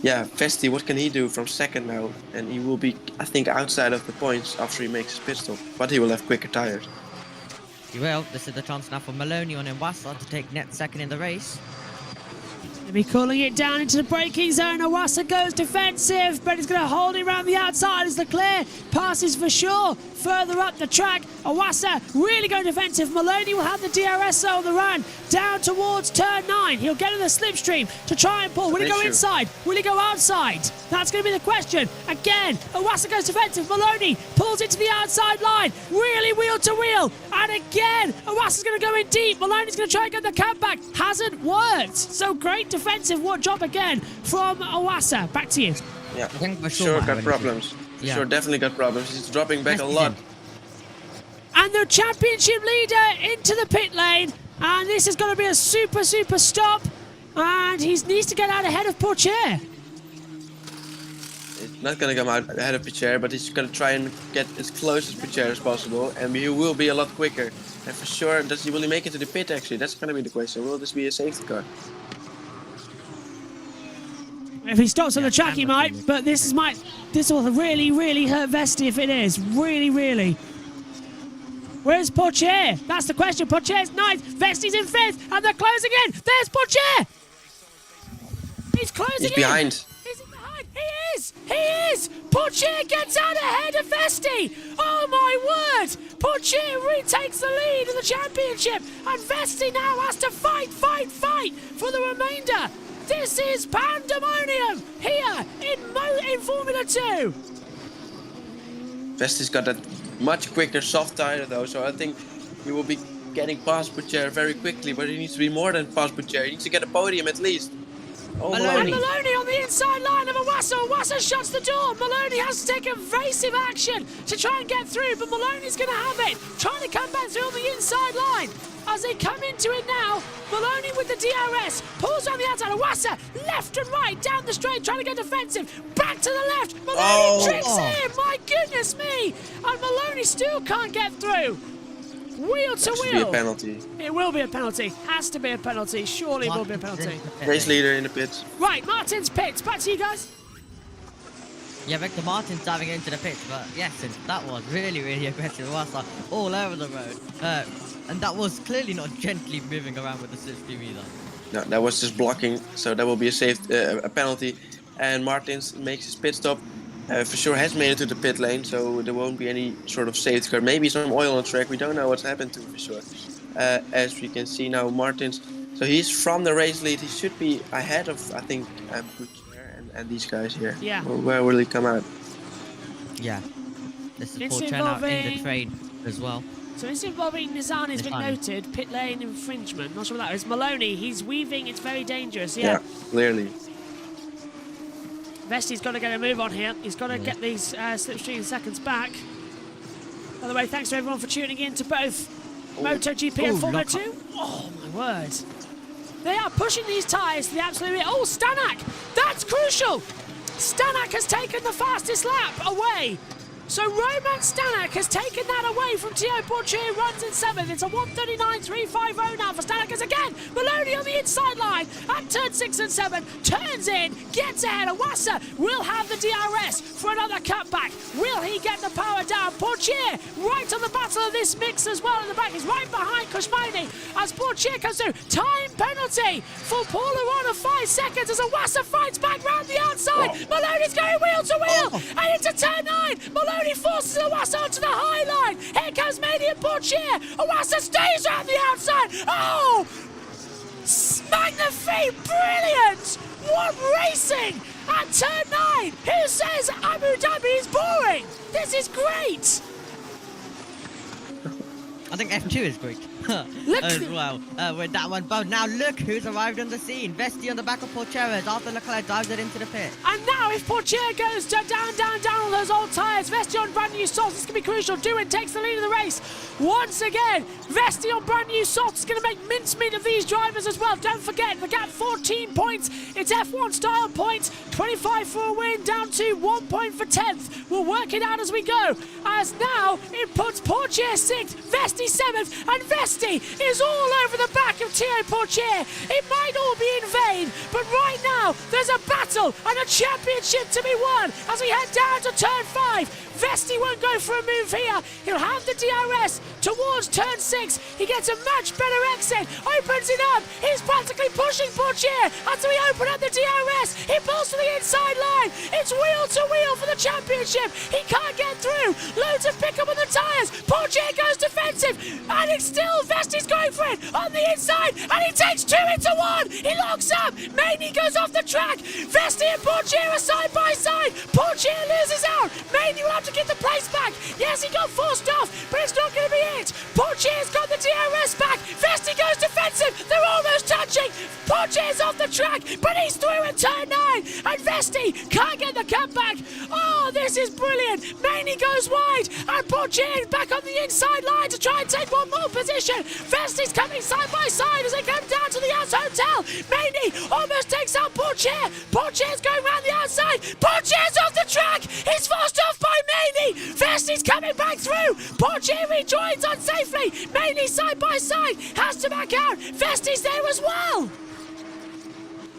yeah, Vesti, what can he do from 2nd now? And he will be, I think, outside of the points after he makes his pit stop, but he will have quicker tires. He will. This is the chance now for Maloney on Iwasa to take net 2nd in the race. They'll be calling it down into the braking zone. Iwasa goes defensive, but he's going to hold it around the outside as Leclerc passes for sure. Further up the track, Iwasa really going defensive. Maloney will have the DRS on the run down towards turn 9. He'll get in the slipstream to try and pull. Will he go inside? Will he go outside? That's going to be the question. Again, Iwasa goes defensive. Maloney pulls it to the outside line. Really wheel to wheel. And again, Iwasa's going to go in deep. Maloney's going to try and get the cap back. Hasn't worked. So great defensive job again from Iwasa. Back to you. Yeah, I think for sure got problems. Yeah. Sure, definitely got problems. He's dropping back a lot. And the championship leader into the pit lane. And this is going to be a super stop. And he needs to get out ahead of Pourchaire. He's not going to come out ahead of Pourchaire, but he's going to try and get as close as Pourchaire as possible. And he will be a lot quicker. And for sure, will he make it to the pit actually? That's going to be the question. Will this be a safety car? If he stops on the track, he might, but this will really, really hurt Vesti if it is. Really, really. Where's Pourchaire? That's the question. Pourchaire's ninth, Vesti's in fifth, and they're closing in. There's Pourchaire! He's closing in. He's behind. Is he behind? He is! He is! Pourchaire gets out ahead of Vesti! Oh my word! Pourchaire retakes the lead in the championship, and Vesti now has to fight for the remainder. This is pandemonium here in Formula 2. Vesti's got a much quicker soft tire though, so I think he will be getting past Pourchaire very quickly, but he needs to be more than past Pourchaire. He needs to get a podium at least. Oh, And Maloney on the inside line of Iwasa. Iwasa shuts the door. Maloney has to take evasive action to try and get through, but Maloney's going to have it. Trying to come back through on the inside line. As they come into it now, Maloney with the DRS, pulls on the outside. Iwasa left and right down the straight, trying to get defensive. Back to the left. Maloney tricks him. My goodness me. And Maloney still can't get through. Wheel to wheel. Be a penalty. It will be a penalty. Has to be a penalty. Surely it will be a penalty. Race leader in the pits. Right, Martin's pits. Back to you guys. Yeah, Victor Martin's diving into the pit, but yes, that was really, really aggressive. It was all over the road. And that was clearly not gently moving around with the slipstream either. No, that was just blocking, so that will be a penalty. And Martins makes his pit stop. For sure has made it to the pit lane, so there won't be any sort of safety car. Maybe some oil on track. We don't know what's happened to him for sure. As we can see now, Martins. So he's from the race lead. He should be ahead of, I think, Pourchaire and these guys here. Yeah. Where will he come out? Yeah. This is It's Pourchaire now in the involving- train as well. So it's involving Nizani has been Nizani. noted. Pit lane infringement. Not sure what that is. Maloney, he's weaving. It's very dangerous. Yeah, clearly. Vesti's got to get a move on here. He's got to get these slipstream seconds back. By the way, thanks to everyone for tuning in to both MotoGP and Formula 2. Oh, my word. They are pushing these tyres to the absolute limit. Oh, Stanak! That's crucial! Stanak has taken the fastest lap away. So Roman Stanak has taken that away from Théo Pourchaire, runs in 7th. It's a 1:39.350 now for Stanak as again. Maloney on the inside line at turn 6 and 7. Turns in, gets ahead. Iwasa will have the DRS for another cutback. Will he get the power down? Pourchaire right on the battle of this mix as well in the back. He's right behind Kushmaini as Pourchaire comes through. Time penalty for Paul Aron of 5 seconds as Iwasa fights back round the outside. Maloney's going wheel to wheel and into turn 9. Maloney forces Iwasa onto the high line. Here comes Mady and Pourchaire. Iwasa stays around the outside. Oh! Magnifique! Brilliant! What racing at turn 9! Who says Abu Dhabi is boring? This is great! I think F2 is great. Look- as well. With that one, but now look who's arrived on the scene. Vesti on the back of Pourchaire as Arthur Leclerc dives it into the pit. And now if Pourchaire goes down on those old tyres, Vesti on brand new softs, it's going to be crucial. Doohan takes the lead of the race. Once again, Vesti on brand new softs is going to make mincemeat of these drivers as well. Don't forget, the gap 14 points. It's F1 style points. 25 for a win, down to 1 point for 10th. We'll work it out as we go. As now, it puts Pourchaire 6th, Vesti 7th, and Vesti is all over the back of Théo Pourchaire. It might all be in vain, but right now, there's a battle and a championship to be won as we head down to turn 5. Vesti won't go for a move here. He'll have the DRS towards turn 6. He gets a much better exit, opens it up. He's practically pushing Pourchaire as we open up the DRS. He pulls to the inside line. It's wheel to wheel for the championship. He can't get through. Loads of pickup on the tyres. Pourchaire goes defensive, and it's still Vesti's going for it on the inside, and he takes 2 into 1. He locks up. Mady goes off the track. Vesti and Pourchaire are side by side. Pourchaire loses out. Mady will have to get the place back. Yes, he got forced off, but it's not going to be it. Pourchaire's got the DRS back. Vesti goes defensive. They're almost touching. Pourchaire's off the track, but he's through at turn 9, and Vesti can't get the cutback. Oh, this is brilliant. Mady goes wide, and Pourchaire's back on the inside line to try and take one more position. Vesti's coming side by side as they come down to the House Hotel. Mady almost takes out Pourchaire. Pourchaire's going round the outside. Pourchaire's off the track. He's forced off by Mady. Vesti's coming back through. Pourchaire rejoins unsafely. Mady side by side has to back out. Vesti's there as well. And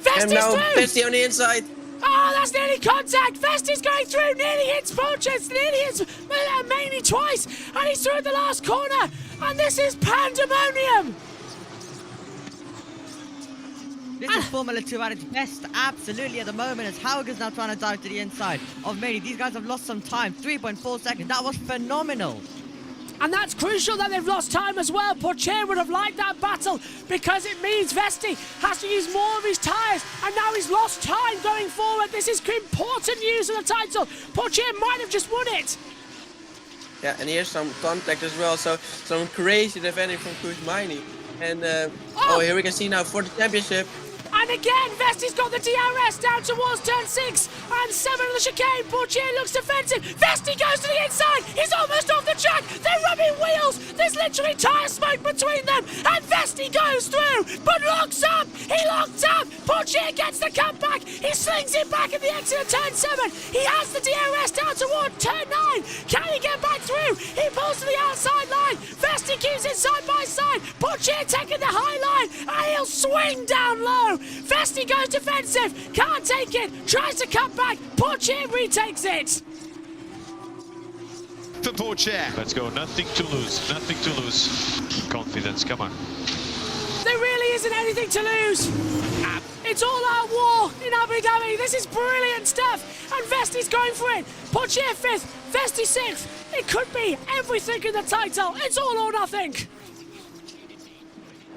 Vesti's now through. Vesti on the inside. Oh, that's nearly contact. Vesti's going through, nearly hits Porches, nearly hits Maney twice, and he's through the last corner. And this is pandemonium. This is Formula 2 at its best, absolutely, at the moment, as Hauger's now trying to dive to the inside of Maney. These guys have lost some time, 3.4 seconds. That was phenomenal. And that's crucial that they've lost time as well. Porsche would have liked that battle because it means Vesti has to use more of his tyres, and now he's lost time going forward. This is important news for the title. Porsche might have just won it. Yeah, and here's some contact as well. So some crazy defending from Kuzmini. And oh, here we can see now for the championship. And again, Vesti's got the DRS down towards turn 6 and 7 of the chicane. Porsche looks defensive. Vesti goes to the inside. He's almost off the track. They're rubbing wheels. There's literally tyre smoke between them. And Vesti goes through, but locks up. He locked up. Porsche gets the comeback. He slings it back at the exit of turn 7. He has the DRS down toward turn 9. Can he get back through? He pulls to the outside line. Vesti keeps it side by side. Porsche taking the high line, and he'll swing down low. Vesti goes defensive, can't take it, tries to cut back, Porsche retakes it. For Porsche. Let's go, nothing to lose, nothing to lose. Confidence, come on. There really isn't anything to lose. It's all out war in Abu Dhabi. This is brilliant stuff. And Vesti's going for it. Porsche 5th, Vesti 6th. It could be everything in the title. It's all or nothing.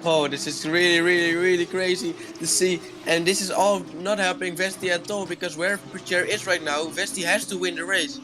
Oh, this is really crazy to see. And this is all not helping Vesti at all, because where Porsche is right now, Vesti has to win the race.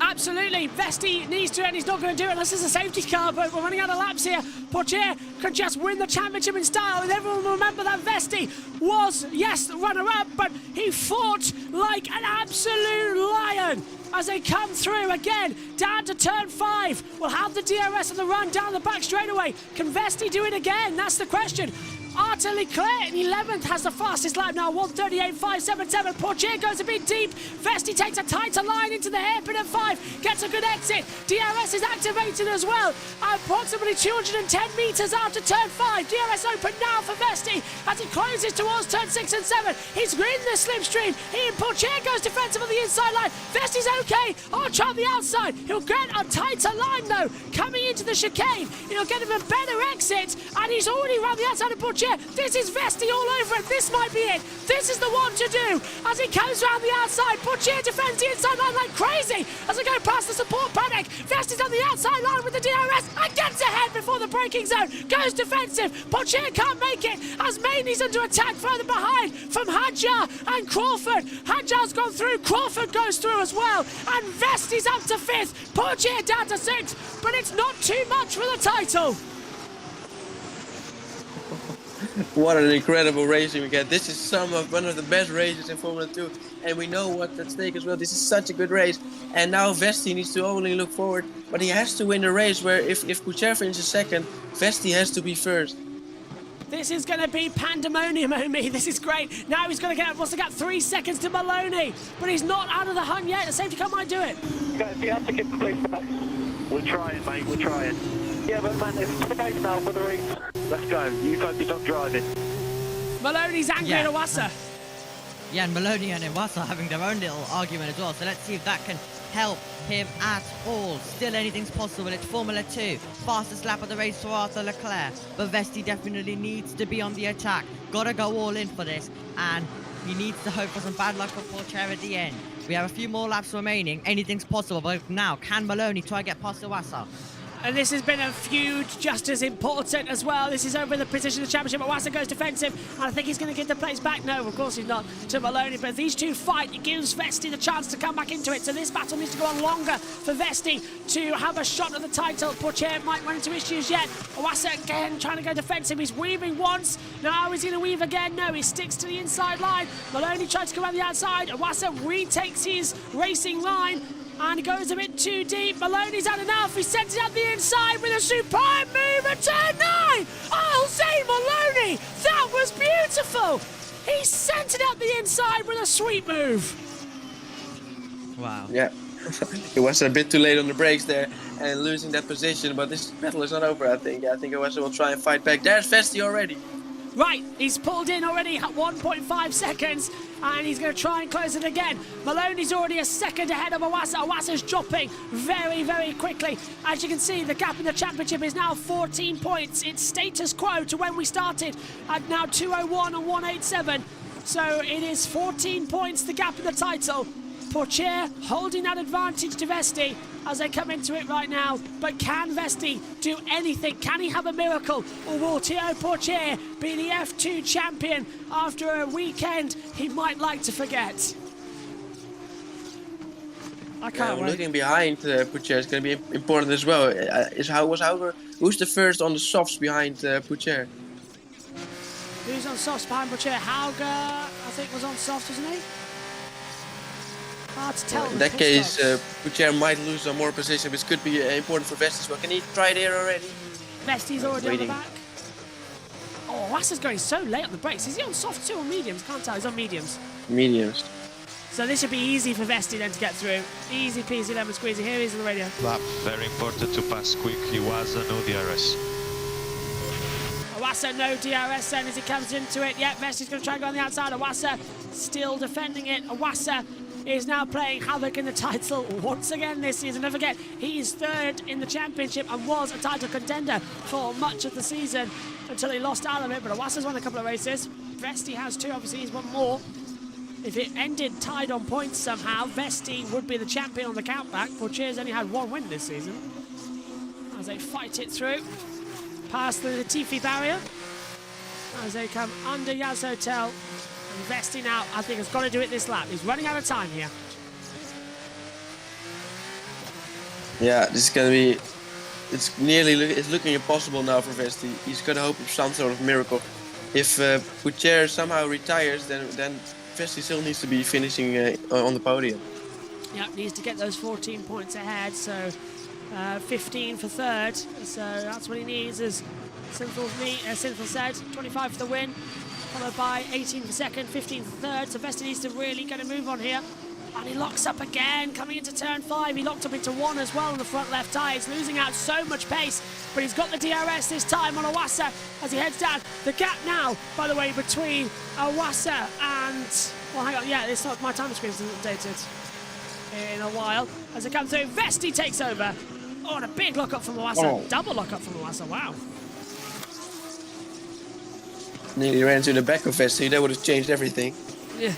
Absolutely, Vesti needs to, and he's not going to do it unless there's a safety car, but we're running out of laps here. Porsche could just win the championship in style, and everyone will remember that Vesti was, yes, the runner-up, but he fought like an absolute lion as they come through again, down to turn 5. We'll have the DRS on the run down the back straightaway. Can Vesti do it again? That's the question. Arthur Leclerc in 11th has the fastest lap now, 1:38.577. Porsche goes a bit deep. Vesti takes a tighter line into the hairpin at 5, gets a good exit. DRS is activated as well, approximately 210 metres after turn 5. DRS open now for Vesti as he closes towards turn 6 and 7. He's in the slipstream. He and Porsche goes defensive on the inside line. Vesti's okay. I'll try the outside. He'll get a tighter line though, coming into the chicane. He'll get him a better exit, and he's already run the outside of Porsche. This is Vesti all over it. This might be it. This is the one to do. As he comes around the outside, Porsche defends the inside line like crazy. As they go past the support paddock, Vesti's on the outside line with the DRS and gets ahead before the braking zone. Goes defensive. Porsche can't make it as Maney's under attack further behind from Hadjar and Crawford. Hadjar's gone through. Crawford goes through as well. And Vesti's up to 5th. Porsche down to 6th. But it's not too much for the title. What an incredible racing we get. This is one of the best races in Formula 2, and we know what's at stake as well. This is such a good race, and now Vesti needs to only look forward, but he has to win the race, where if Porsche finishes second, Vesti has to be first. This is going to be pandemonium, Omi. This is great. Now he's going to wants to get 3 seconds to Maloney, but he's not out of the hunt yet. The safety car might do it. Guys, you have to get the place back. We're trying, mate. We're trying. Yeah, but man, it's space now for the race. Let's go. You guys stop driving. Maloney's angry at Iwasa. Yeah, and Maloney and Iwasa are having their own little argument as well. So let's see if that can help him at all. Still anything's possible. It's Formula 2. Fastest lap of the race for Arthur Leclerc. But Vesti definitely needs to be on the attack. Gotta go all in for this. And he needs to hope for some bad luck for Porsche at the end. We have a few more laps remaining. Anything's possible. But now, can Maloney try and get past Iwasa? And this has been a feud just as important as well. This is over the position of the championship. Iwasa goes defensive, and I think he's going to get the place back. No, of course he's not, to Maloney. But if these two fight, it gives Vesti the chance to come back into it. So this battle needs to go on longer for Vesti to have a shot at the title. Porsche might run into issues yet. Iwasa again trying to go defensive. He's weaving once. Now he's going to weave again. No, he sticks to the inside line. Maloney tries to come around the outside. Iwasa retakes his racing line. And he goes a bit too deep. Maloney's had enough. He sends it up the inside with a superb move at turn 9. Oh, Zane Maloney! That was beautiful! He sent it up the inside with a sweet move. Wow. Yeah. It was a bit too late on the brakes there and losing that position, but this battle is not over, I think. I think Iwasa will try and fight back. There's Vesti already. Right, he's pulled in already at 1.5 seconds. And he's going to try and close it again. Maloney's already a second ahead of Iwasa. Iwasa's dropping very, very quickly. As you can see, the gap in the championship is now 14 points. It's status quo to when we started at now 201 and 187. So it is 14 points, the gap in the title. Pourchaire holding that advantage to Vesti as they come into it right now. But can Vesti do anything? Can he have a miracle? Or will Theo Pourchaire be the F2 champion after a weekend he might like to forget? I can't wait. Looking behind Pourchaire is going to be important as well. Who's the first on the softs behind Pourchaire? Who's on softs behind Pourchaire? Hauger, I think, was on softs, wasn't he? Hard to tell. In that case, Pourchaire might lose some more position, which could be important for Vesti as well. Can he try there already? Vesti's already on the back. Oh, Wasser's going so late on the brakes. Is he on soft too or mediums? Can't tell. He's on mediums. Mediums. So this should be easy for Vesti then to get through. Easy peasy lemon squeezy. Here he is on the radio. Lap, very important to pass quick. Iwasa, no DRS. Iwasa, no DRS then as he comes into it. Yep, Vesti's going to try and go on the outside. Iwasa still defending it. Iwasa is now playing havoc in the title once again this season. Don't forget, he is third in the championship and was a title contender for much of the season until he lost out of it. But Iwasa's won a couple of races. Vesti has two, obviously he's won more. If it ended tied on points somehow, Vesti would be the champion on the countback. Pourchaire's only had one win this season. As they fight it through, past the Latifi barrier, as they come under Yas Hotel. And Vesti now, I think, has got to do it this lap. He's running out of time here. Yeah, this is going to be... It's looking impossible now for Vesti. He's going to hope for some sort of miracle. If Pourchaire somehow retires, then Vesti still needs to be finishing on the podium. Yeah, needs to get those 14 points ahead, so 15 for third. So that's what he needs, as Synthil said. 25 for the win, followed by 18 for second, 15 for third. So Vesti needs to really get a move on here. And he locks up again, coming into turn 5. He locked up into 1 as well on the front left tyre. He's losing out so much pace, but he's got the DRS this time on Iwasa as he heads down. The gap now, by the way, between Iwasa and... Well, hang on, yeah, it's not, my time screen isn't updated in a while. As they come through, Vesti takes over. Oh, and a big lock-up from Iwasa. Oh. Double lock-up from Iwasa, wow. Nearly ran to the back of Vesti. That would have changed everything. Yeah.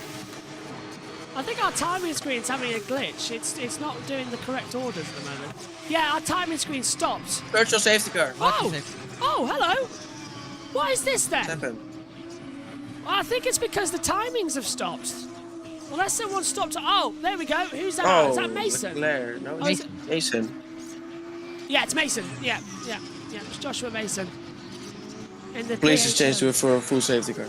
I think our timing screen's having a glitch. It's not doing the correct orders at the moment. Yeah, our timing screen stopped. Virtual safety car. Oh! Oh, hello! Why is this then? What's happened? Well, I think it's because the timings have stopped. Unless someone stopped... Oh, there we go. Who's that? Oh, Is that Mason? Leclerc. No, Oh, it's Mason. Yeah, it's Mason. Yeah. It's Joshua Mason. In the Police has PH. changed to it for a full safety car.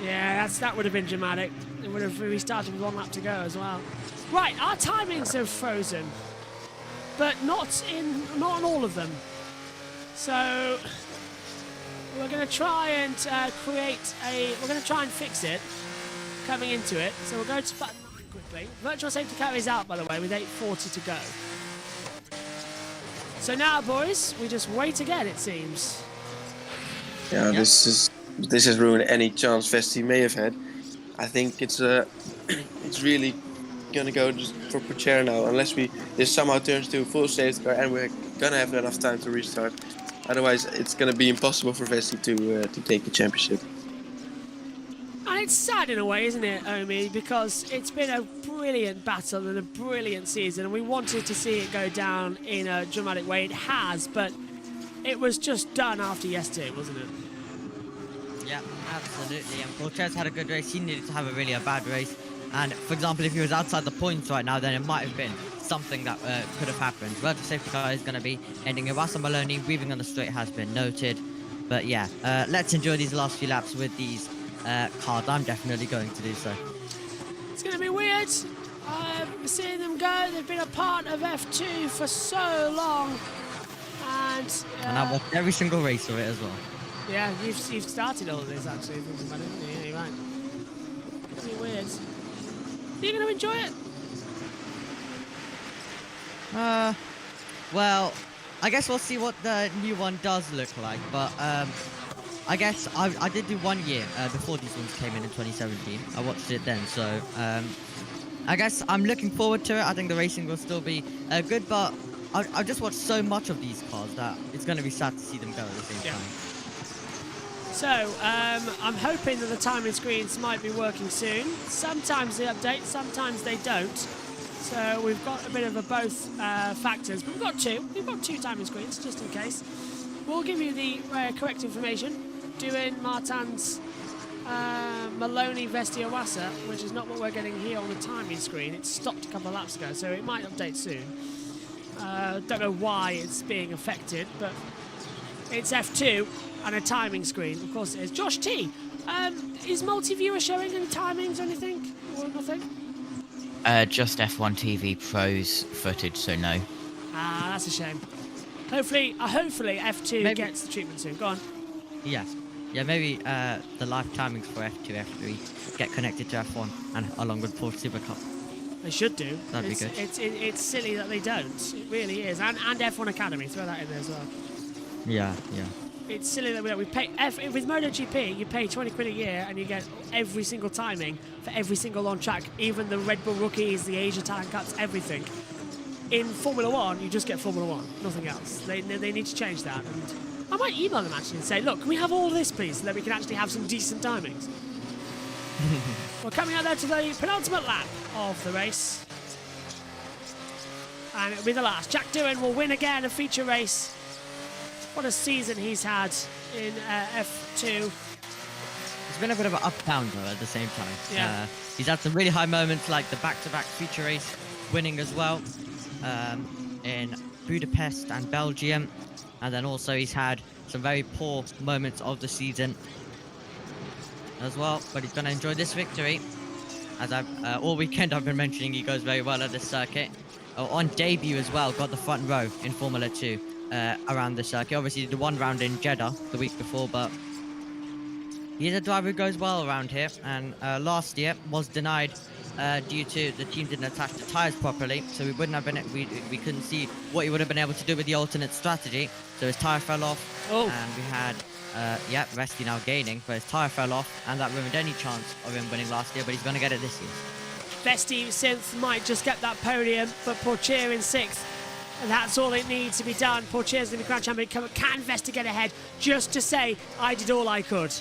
Yeah, that would have been dramatic. It would have restarted with 1 lap to go as well. Right, our timings have frozen, but not on all of them. So we're going to try and we're going to try and fix it coming into it. So we'll go to button 9 quickly. Virtual safety car is out, by the way, with 8:40 to go. So now, boys, we just wait again, it seems. Yeah, this has ruined any chance Vesti may have had. I think it's really gonna go just for Pourchaire now, unless this somehow turns to a full safety car and we're gonna have enough time to restart. Otherwise, it's gonna be impossible for Vesti to take the championship. And it's sad in a way, isn't it, Omi? Because it's been a brilliant battle and a brilliant season, and we wanted to see it go down in a dramatic way. It has, but it was just done after yesterday, wasn't it? Yeah, absolutely. And Pourchaire's had a good race. He needed to have a bad race. And for example, if he was outside the points right now, then it might have been something that could have happened. Virtual safety car is going to be ending. Iwasa Maloney weaving on the straight has been noted. But yeah, let's enjoy these last few laps with these cars. I'm definitely going to do so. It's going to be weird. Seeing them go. They've been a part of F2 for so long. And I've watched every single race of it as well. Yeah, you've started all of this actually, thinking about it, haven't you? Yeah, you're right. It's gonna be weird. Are you gonna enjoy it? Well, I guess we'll see what the new one does look like, but I guess I did do 1 year before these ones came in 2017. I watched it then, so I guess I'm looking forward to it. I think the racing will still be good, but I've just watched so much of these cars that it's going to be sad to see them go at the same time. So, I'm hoping that the timing screens might be working soon. Sometimes they update, sometimes they don't. So we've got a bit of a both factors, but we've got two. We've got 2 timing screens, just in case. We'll give you the correct information. Doing Martin's Maloney Vesti Iwasa, which is not what we're getting here on the timing screen. It stopped a couple of laps ago, so it might update soon. Don't know why it's being affected, but it's F2 and a timing screen. Of course it is. Josh T, is multi-viewer showing any timings or anything? Or nothing? Just F1 TV Pro's footage, so no. Ah, that's a shame. Hopefully F2 gets the treatment soon. Go on. Yes. Yeah, maybe the live timings for F2, F3 get connected to F1 and along with Porsche Super Cup. They should do. That'd be good. It's silly that they don't. It really is. And F1 Academy, throw that in there as well. Yeah. It's silly that we pay. With MotoGP, you pay 20 quid a year and you get every single timing for every single on track, even the Red Bull rookies, the Asia Time Cups, everything. In Formula 1, you just get Formula 1, nothing else. They need to change that. And I might email them actually and say, look, can we have all this, please, so that we can actually have some decent timings. We're coming out there to the penultimate lap of the race. And it'll be the last. Jack Doohan will win again a feature race. What a season he's had in F2. It's been a bit of an up-down though at the same time. Yeah. He's had some really high moments like the back-to-back feature race winning as well in Budapest and Belgium. And then also he's had some very poor moments of the season as well. But he's going to enjoy this victory. As all weekend I've been mentioning, he goes very well at this circuit. On debut as well, got the front row in Formula 2 around the circuit. Obviously the 1 round in Jeddah the week before, but he's a driver who goes well around here. And last year was denied due to the team didn't attach the tyres properly, so we wouldn't have been we couldn't see what he would have been able to do with the alternate strategy. So his tyre fell off, and we had Vesti now gaining, but his tyre fell off, and that ruined any chance of him winning last year. But he's going to get it this year. Vesti Synth might just get that podium, but Pourchaire in 6th. And that's all it needs to be done. Pourchaire's going to be crowned champion. Can Vesti get ahead just to say, I did all I could?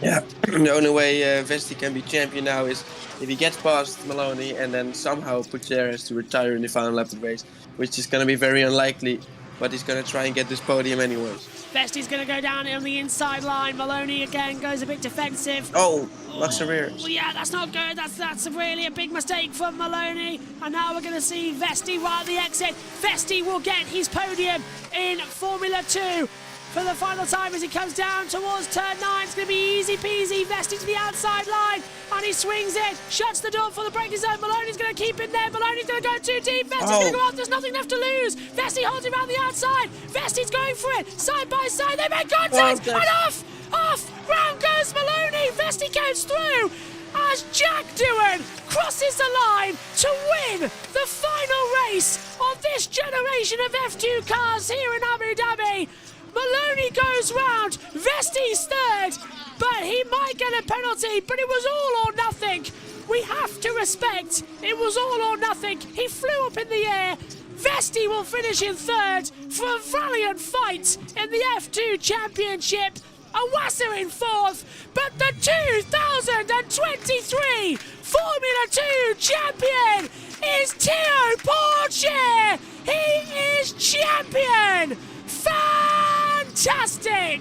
Yeah, the only way Vesti can be champion now is if he gets past Maloney and then somehow Pourchaire has to retire in the final lap of the race, which is going to be very unlikely, but he's going to try and get this podium anyways. Vesti's going to go down on the inside line. Maloney again goes a bit defensive. Oh, Max rears. Well, yeah, that's not good. That's really a big mistake from Maloney. And now we're going to see Vesti right at the exit. Vesti will get his podium in Formula 2 for the final time as he comes down towards turn 9. It's going to be easy peasy. Vesti to the outside line, and he swings it, shuts the door for the braking zone. Maloney's going to keep in there. Maloney's going to go too deep. Vesti's going to go off. There's nothing left to lose. Vesti holds him around the outside. Vesti's going for it. Side by side, they make contact, and off! Round goes Maloney. Vesti goes through as Jack Doohan crosses the line to win the final race of this generation of F2 cars here in Abu Dhabi. Maloney goes round, Vesti's 3rd, but he might get a penalty, but it was all or nothing. We have to respect it was all or nothing. He flew up in the air. Vesti will finish in 3rd for a valiant fight in the F2 Championship. Iwasa in 4th, but the 2023 Formula 2 champion is Théo Pourchaire. He is champion. Fantastic!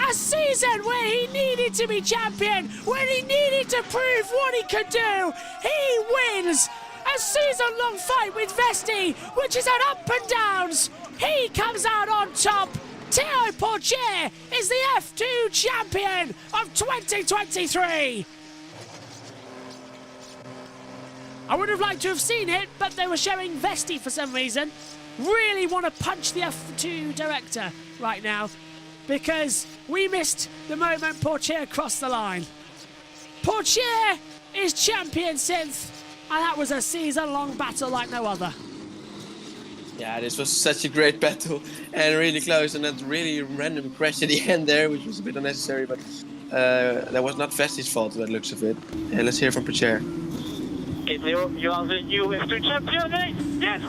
A season where he needed to be champion, when he needed to prove what he could do, he wins! A season-long fight with Vesti, which is an up and downs. He comes out on top. Théo Pourchaire is the F2 champion of 2023. I would have liked to have seen it, but they were showing Vesti for some reason. Really want to punch the F2 director right now because we missed the moment Pourchaire crossed the line. Pourchaire is champion synth, and that was a season-long battle like no other. Yeah, this was such a great battle and really close, and that really random crash at the end there, which was a bit unnecessary, but that was not Vesti's fault by the looks of it. And let's hear from Pocher. Okay, Leo, you are the new F2 champion, eh? Yes!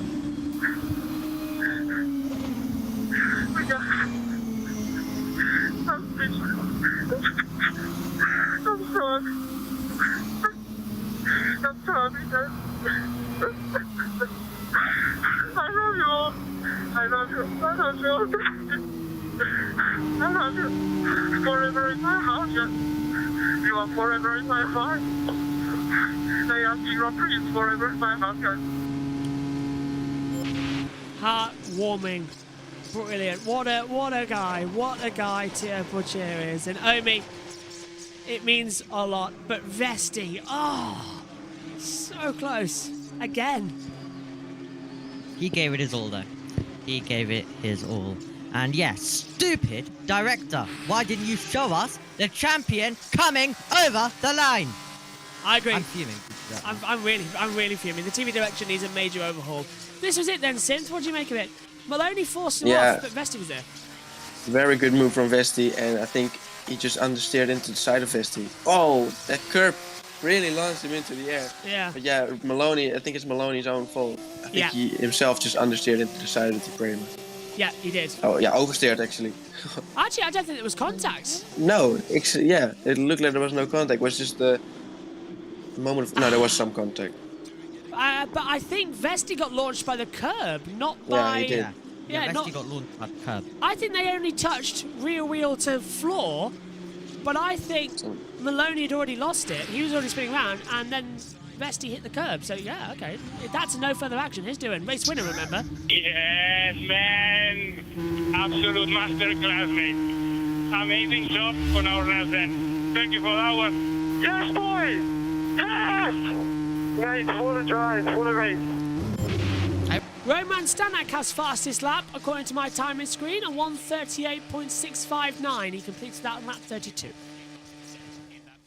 I'm sorry. I'm sorry. I love you all. I love you. I love you. I love you. Forever in my heart. You are forever in my heart. I ask you, your praise forever in my heart, guys. Heartwarming. Brilliant. What a guy. What a guy Théo Pourchaire is. And Omi, it means a lot. But Vesti, oh, so close. Again. He gave it his all, though. He gave it his all. And yes, stupid director. Why didn't you show us the champion coming over the line? I agree. I'm fuming. I'm really fuming. The TV direction needs a major overhaul. This was it then, Synth. What do you make of it? Maloney forced him off, but Vesti was there. Very good move from Vesti, and I think he just understeered into the side of Vesti. Oh, that curb really launched him into the air. Yeah. But yeah, Maloney, I think it's Maloney's own fault. I think he himself just understeered into the side of the frame. Yeah, he did. Oh, yeah, oversteered actually. Actually, I don't think it was contact. No, yeah, it looked like there was no contact. It was just the moment of... No, there was some contact. But I think Vesti got launched by the curb, not by... Yeah, he did. Yeah, Vesti got launched by the curb. I think they only touched rear wheel to floor, but I think Maloney had already lost it. He was already spinning around, and then Vesti hit the curb. So, yeah, okay. That's no further action. He's doing. Race winner, remember? Yes, man. Absolute masterclass, mate. Amazing job on our last end. Thank you for that one. Yes, boys! Yes! Mate, full of drive, full of race. Roman Stanek has fastest lap, according to my timing screen, a 1:38.659. He completed that on lap 32.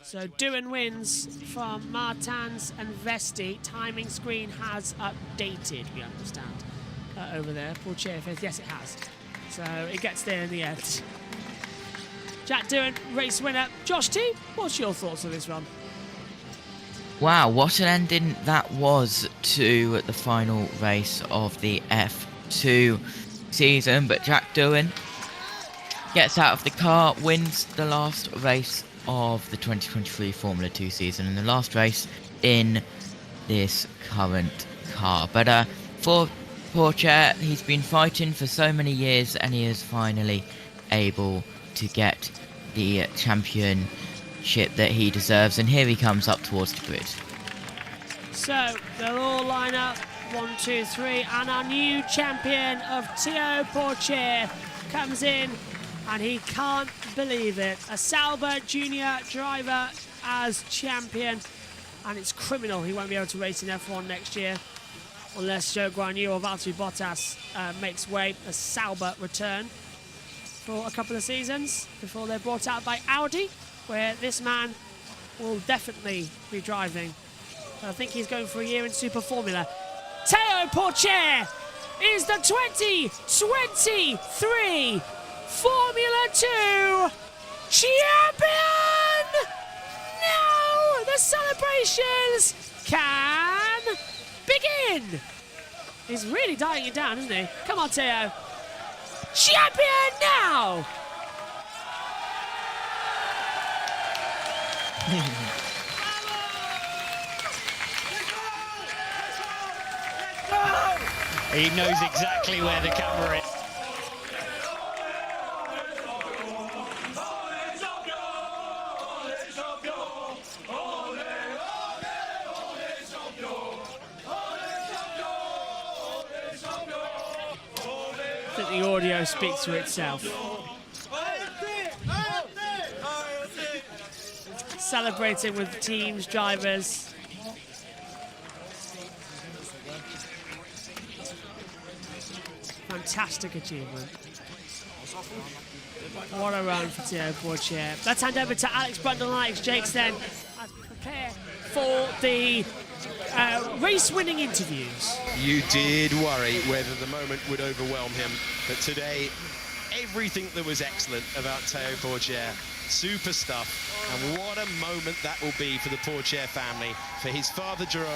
So Doohan wins from Martins and Vesti. Timing screen has updated, we understand, over there. Pourchaire fifth, yes it has. So it gets there in the end. Jack Doohan, race winner. Josh T, what's your thoughts on this one? Wow, what an ending that was to the final race of the F2 season. But Jack Doohan gets out of the car, wins the last race of the 2023 Formula 2 season, and the last race in this current car. But for Pourchaire, he's been fighting for so many years, and he is finally able to get the championship that he deserves, and here he comes up towards the grid. So they'll all line up, 1, 2, 3, and our new champion of Théo Pourchaire comes in, and he can't believe it. A Sauber Junior driver as champion, and it's criminal he won't be able to race in F1 next year unless Zhou Guanyu or Valtteri Bottas makes way. A Sauber return for a couple of seasons before they're brought out by Audi, where this man will definitely be driving. I think he's going for a year in Super Formula. Théo Pourchaire is the 2023 Formula 2 champion! Now the celebrations can begin! He's really dying it down, isn't he? Come on, Théo. Champion now! He knows exactly where the camera is. I think the audio speaks for itself. Celebrating with teams, drivers. Fantastic achievement. What a run for Théo Pourchaire. Let's hand over to Alex Brundle and Alex Jakes then as we prepare for the race-winning interviews. You did worry whether the moment would overwhelm him, but today, everything that was excellent about Théo Pourchaire, super stuff, and what a moment that will be for the Pourchaire family, for his father Jerome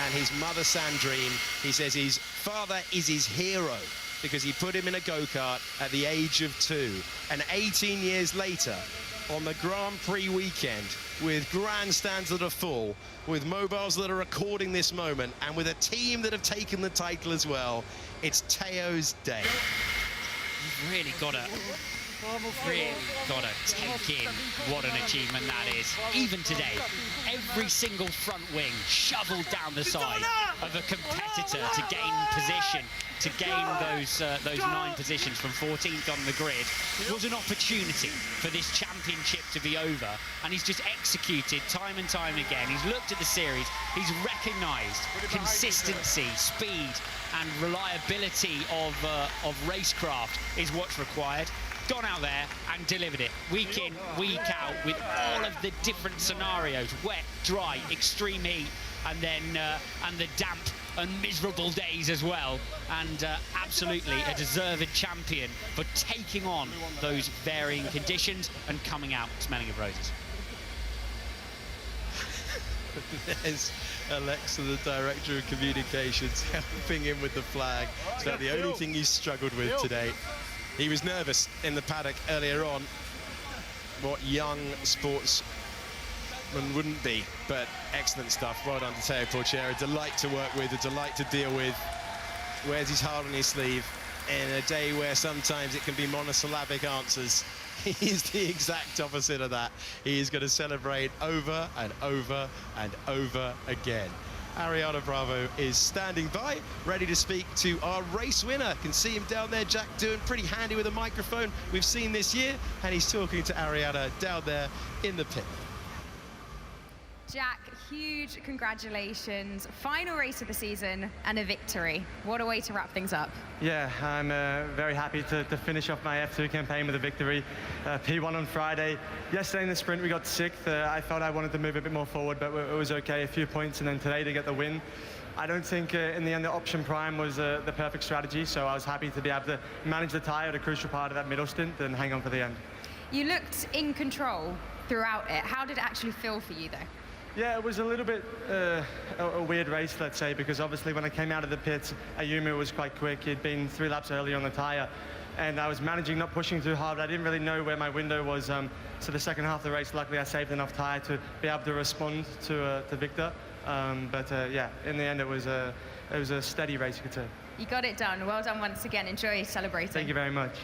and his mother Sandrine. He says his father is his hero because he put him in a go-kart at the age of 2, and 18 years later, on the Grand Prix weekend, with grandstands that are full, with mobiles that are recording this moment, and with a team that have taken the title as well, it's Théo's day. You've really got to take in what an achievement that is. Even today, every single front wing shoveled down the side of a competitor to gain position, to gain those 9 positions from 14th on the grid. It was an opportunity for this championship to be over, and he's just executed time and time again. He's looked at the series, he's recognised consistency, speed and reliability of racecraft is what's required. Gone out there and delivered it week in, week out, with all of the different scenarios: wet, dry, extreme heat, and then and the damp and miserable days as well. And absolutely a deserved champion for taking on those varying conditions and coming out smelling of roses. There's Alexa, the Director of Communications, helping him with the flag. It's about the only thing he's struggled with today. He was nervous in the paddock earlier on. What young sportsman wouldn't be, but excellent stuff. Well done to Théo Pourchaire. A delight to work with, a delight to deal with. Wears his heart on his sleeve in a day where sometimes it can be monosyllabic answers. He's the exact opposite of that. He is going to celebrate over and over and over again. Ariana Bravo is standing by, ready to speak to our race winner. Can see him down there, Jack Doohan, pretty handy with a microphone we've seen this year, and he's talking to Ariana down there in the pit. Jack, huge congratulations. Final race of the season and a victory. What a way to wrap things up. Yeah, I'm very happy to finish off my F2 campaign with a victory. P1 on Friday. Yesterday in the sprint we got 6th. I thought I wanted to move a bit more forward, but it was okay, a few points, and then today to get the win. I don't think in the end the option prime was the perfect strategy, so I was happy to be able to manage the tyre at a crucial part of that middle stint and hang on for the end. You looked in control throughout it. How did it actually feel for you though? Yeah, it was a little bit a weird race, let's say, because obviously when I came out of the pits, Ayumu was quite quick. He'd been 3 laps earlier on the tyre, and I was managing not pushing too hard. I didn't really know where my window was, so the second half of the race, luckily I saved enough tyre to be able to respond to Victor. Yeah, in the end it was a steady race, you could say. You got it done. Well done once again. Enjoy celebrating. Thank you very much.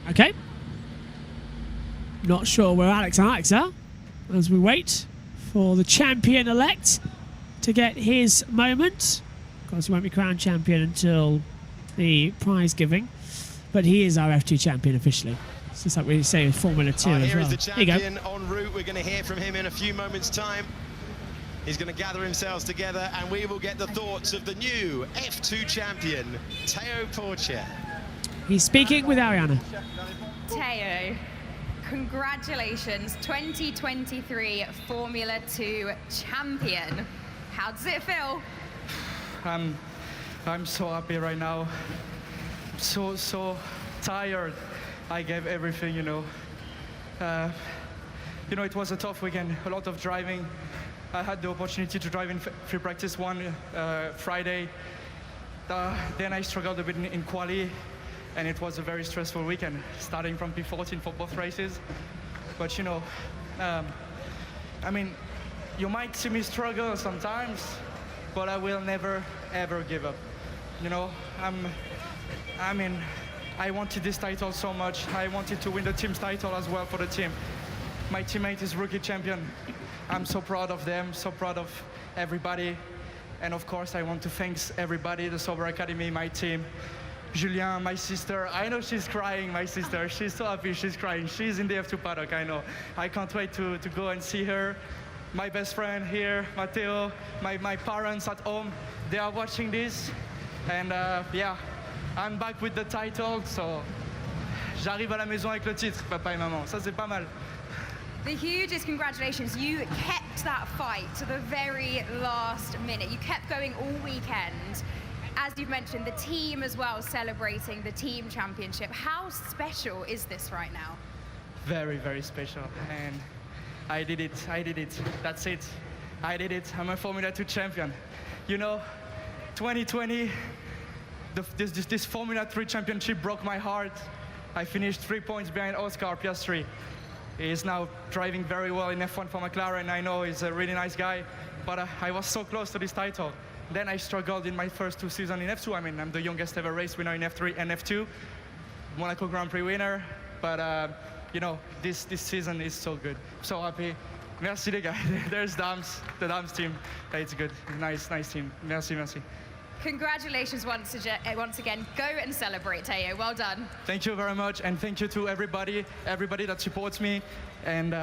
Okay. Not sure where Alex and Alex are as we wait for the champion-elect to get his moment. Of course, he won't be crowned champion until the prize giving, but he is our F2 champion officially. It's just like we say with Formula 2 as Here well. is the champion en route. We're going to hear from him in a few moments' time. He's going to gather himself together, and we will get the thoughts of the new F2 champion, Théo Pourchaire. He's speaking with Ariana. Théo, congratulations, 2023 Formula 2 champion. How does it feel? I'm so happy right now. So tired. I gave everything, you know. It was a tough weekend, a lot of driving. I had the opportunity to drive in free practice 1 Friday. Then I struggled a bit in quali, and it was a very stressful weekend, starting from P14 for both races. But I mean, you might see me struggle sometimes, but I will never, ever give up. I wanted this title so much. I wanted to win the team's title as well for the team. My teammate is rookie champion. I'm so proud of them, so proud of everybody. And of course, I want to thank everybody, the Sauber Academy, my team, Julien, my sister. I know she's crying, my sister. She's so happy, she's crying. She's in the F2 paddock, I know. I can't wait to go and see her. My best friend here, Matteo, my parents at home, they are watching this. And yeah, I'm back with the title, so j'arrive à la maison avec le titre, papa et maman. Ça, c'est pas mal. The hugest congratulations. You kept that fight to the very last minute. You kept going all weekend. As you've mentioned, the team as well celebrating the team championship. How special is this right now? Very, very special. And I did it. That's it. I did it. I'm a Formula 2 champion. You know, 2020, this Formula 3 championship broke my heart. I finished 3 points behind Oscar Piastri. He is now driving very well in F1 for McLaren. I know he's a really nice guy, but I was so close to this title. Then I struggled in my first 2 seasons in F2. I mean, I'm the youngest ever race winner in F3 and F2, Monaco Grand Prix winner. But you know, this season is so good. So happy. Merci les gars. There's Dams, the Dams team. It's good. Nice team. Merci. Congratulations once again. Go and celebrate, Teo. Well done. Thank you very much, and thank you to everybody that supports me. And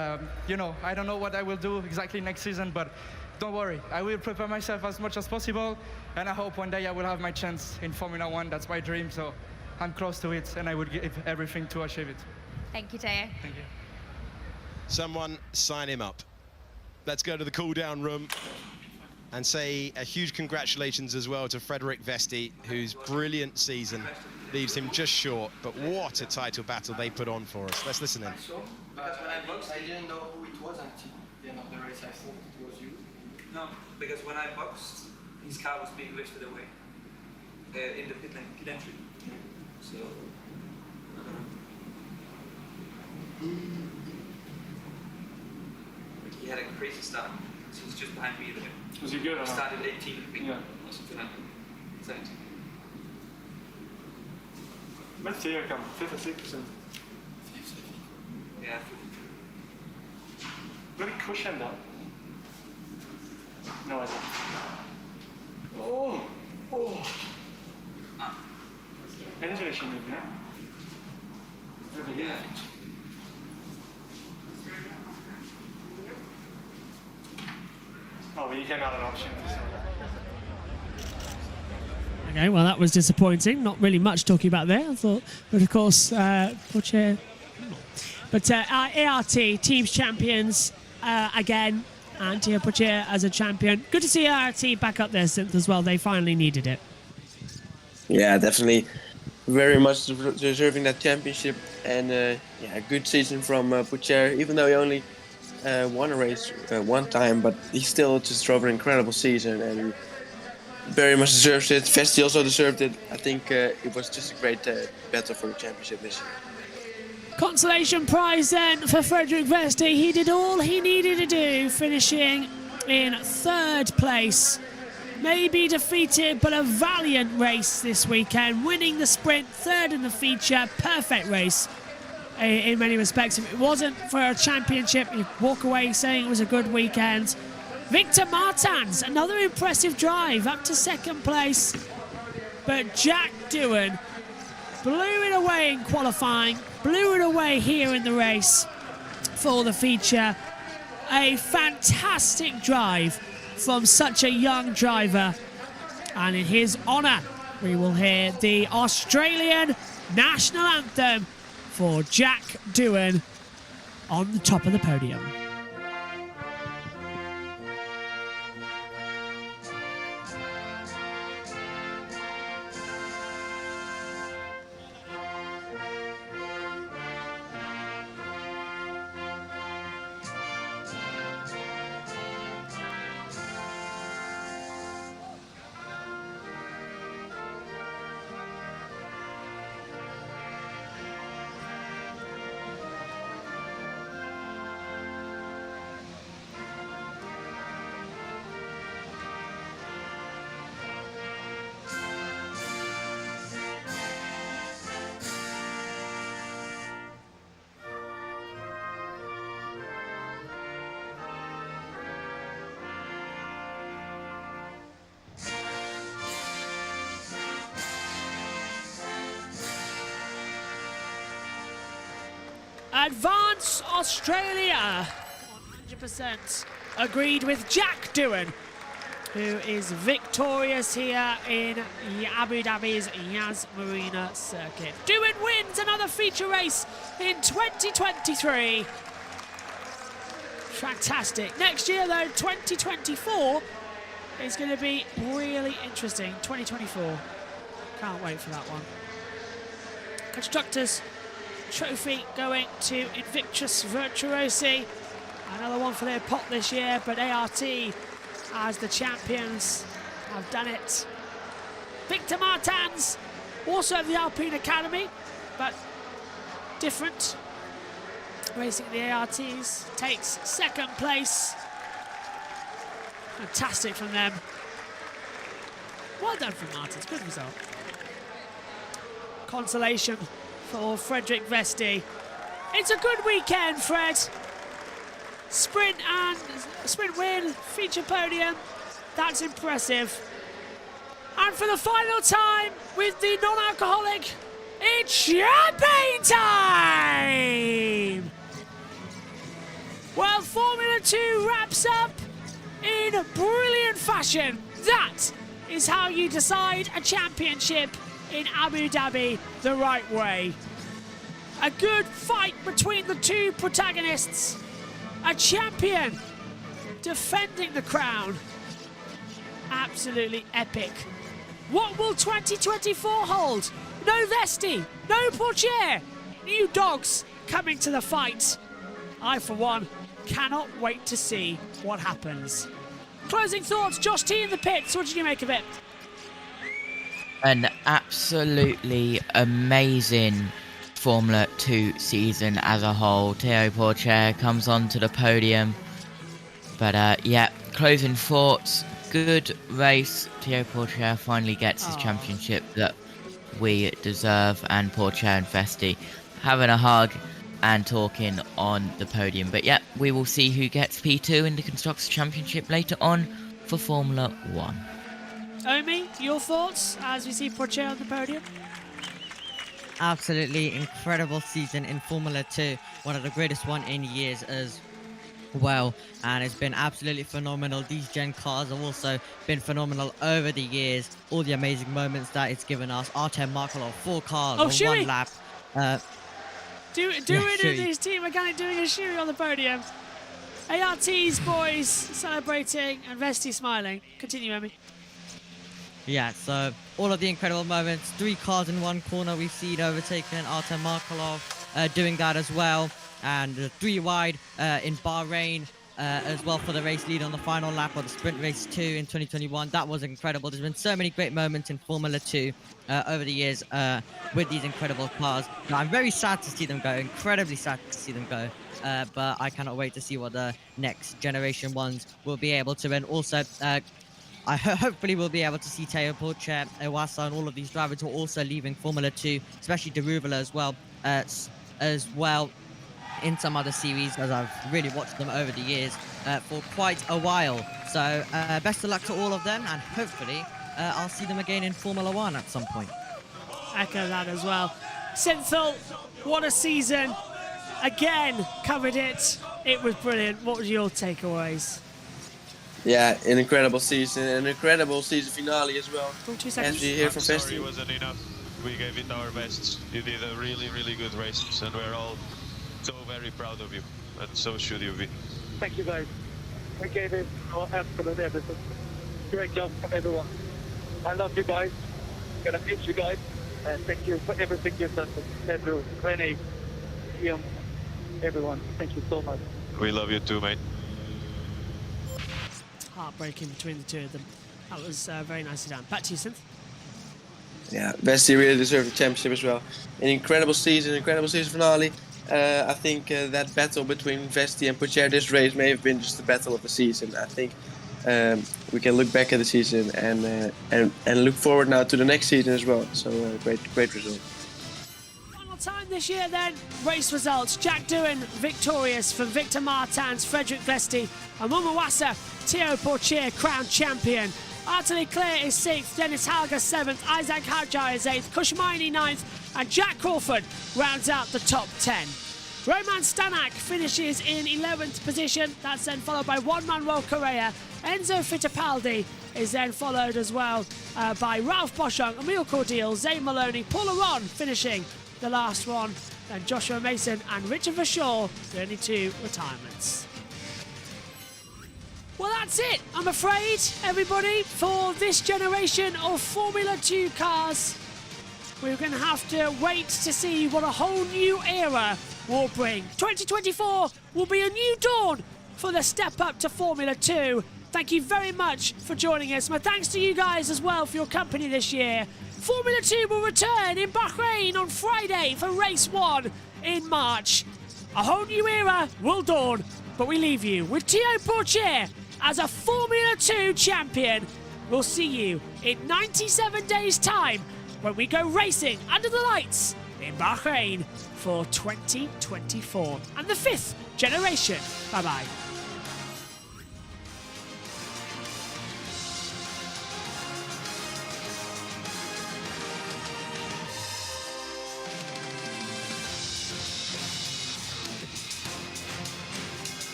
you know, I don't know what I will do exactly next season, but don't worry. I will prepare myself as much as possible, and I hope one day I will have my chance in Formula 1. That's my dream, so I'm close to it, and I would give everything to achieve it. Thank you, Teo. Thank you. Someone sign him up. Let's go to the cool-down room and say a huge congratulations as well to Frederik Vesti, whose brilliant season leaves him just short, but what a title battle they put on for us. Let's listen in. Because when I boxed, I didn't know who it was until the end of the race. I thought it was you. No, because when I boxed, his car was being lifted away in the pit entry. So, he had a crazy start. So he's just behind me there. Was he good? He started 18, I think. Yeah. Or something like that. 17. Let's see, come 5 or 6%. Yeah. Very cushioned up. No, I don't. Oh! Energy machine, yeah? Over here. Oh, well, you came out an option. Okay, well, that was disappointing. Not really much talking about there, I thought. But of course, Porsche. But ART, teams champions again. And Théo Pourchaire as a champion. Good to see ART back up there, Synth, as well. They finally needed it. Yeah, definitely. Very much deserving that championship. And yeah, good season from Pourchaire, even though he only won a race one time, but he still just drove an incredible season and very much deserves it. Vesti also deserved it. I think it was just a great battle for the championship this year. Consolation prize then for Frederik Vesti. He did all he needed to do, finishing in 3rd place. Maybe defeated, but a valiant race this weekend. Winning the sprint, 3rd in the feature. Perfect race in many respects. If it wasn't for a championship, you'd walk away saying it was a good weekend. Victor Martins, another impressive drive up to 2nd place. But Jack Doohan blew it away in qualifying, blew it away here in the race for the feature. A fantastic drive from such a young driver. And in his honour, we will hear the Australian national anthem for Jack Doohan on the top of the podium. Advance Australia, 100% agreed with Jack Doohan who is victorious here in Abu Dhabi's Yas Marina circuit. Doohan wins another feature race in 2023. Fantastic. Next year, though, 2024, is going to be really interesting. 2024. Can't wait for that one. Constructors trophy going to Invictus Virtuosi. Another one for their pot this year, but ART, as the champions, have done it. Victor Martins, also at the Alpine Academy, but different. Racing the ARTs, takes second place. Fantastic from them. Well done from Martins, good result. Consolation for Frederik Vesti. It's a good weekend, Fred. Sprint win, feature podium. That's impressive. And for the final time with the non-alcoholic, it's champagne time! Well, Formula 2 wraps up in brilliant fashion. That is how you decide a championship in Abu Dhabi the right way. A good fight between the two protagonists. A champion defending the crown. Absolutely epic. What will 2024 hold? No Vesti, no Pourchaire. New dogs coming to the fight. I, for one, cannot wait to see what happens. Closing thoughts, Josh T in the pits. What did you make of it? An absolutely amazing Formula 2 season as a whole. Théo Pourchaire comes onto the podium. But yeah, closing thoughts. Good race. Théo Pourchaire finally gets his championship that we deserve, and Pourchaire and Vesti having a hug and talking on the podium. But yeah, we will see who gets P2 in the Constructors' Championship later on for Formula 1. Omi, your thoughts as we see Pourchaire on the podium? Absolutely incredible season in Formula 2. One of the greatest one in years as well. And it's been absolutely phenomenal. These Gen cars have also been phenomenal over the years. All the amazing moments that it's given us. Artem Markelov, 4 cars on Shuey. 1 lap. Doohan and his team mechanic doing a Shuey on the podium. ART's boys celebrating and Vesti smiling. Continue, Emi. Yeah, so all of the incredible moments. 3 cars in 1 corner. We've seen overtaken Artem Markelov doing that as well. And 3 wide in Bahrain as well for the race lead on the final lap of the sprint race 2 in 2021. That was incredible. There's been so many great moments in Formula 2 over the years with these incredible cars. Now, I'm very sad to see them go, incredibly sad to see them go. But I cannot wait to see what the next generation ones will be able to. And also, hopefully we'll be able to see Théo Pourchaire, Iwasa, and all of these drivers who are also leaving Formula 2, especially Deruvala as well in some other series, as I've really watched them over the years for quite a while. So best of luck to all of them, and hopefully I'll see them again in Formula 1 at some point. Echo that as well. Synthel, what a season. Again, covered it. It was brilliant. What was your takeaways? Yeah, an incredible season, an incredible season finale as well. As we hear from Sorry, Vesti. it wasn't enough. We gave it our best. You did a really, really good race, and we're all so very proud of you, and so should you be. Thank you, guys. We gave it our absolute everything. Great job from everyone. I love you guys. Gonna miss you guys. And thank you for everything you've done for Pedro, Rene, Ian, everyone. Thank you so much. We love you too, mate. Heartbreaking between the two of them. That was very nicely done. Back to you, Synth. Yeah, Vesti really deserved the championship as well. An incredible season finale. I think that battle between Vesti and Pourchaire this race may have been just the battle of the season. I think we can look back at the season and look forward now to the next season as well. So great result. Final time this year then, race results. Jack Doohan victorious for Victor Martins, Frederik Vesti, and Momawasa, Théo Pourchaire crowned champion. Arthur Leclerc is 6th, Dennis Halger 7th, Isaac Hadjar is 8th, Kushmaini 9th, and Jack Crawford rounds out the top 10. Roman Stanak finishes in 11th position. That's then followed by Juan Manuel Correa, Enzo Fittipaldi, is then followed as well by Ralph Boschung, Emile Cordial, Zane Maloney, Paul Aron finishing the last one, and Joshua Mason and Richard Verschoor, the only two retirements. Well, that's it, I'm afraid, everybody, for this generation of Formula 2 cars. We're going to have to wait to see what a whole new era will bring. 2024 will be a new dawn for the step up to Formula 2. Thank you very much for joining us. My thanks to you guys as well for your company this year. Formula 2 will return in Bahrain on Friday for race 1 in March. A whole new era will dawn, but we leave you with Théo Pourchaire as a Formula 2 champion. We'll see you in 97 days' time when we go racing under the lights in Bahrain for 2024 and the 5th generation. Bye-bye.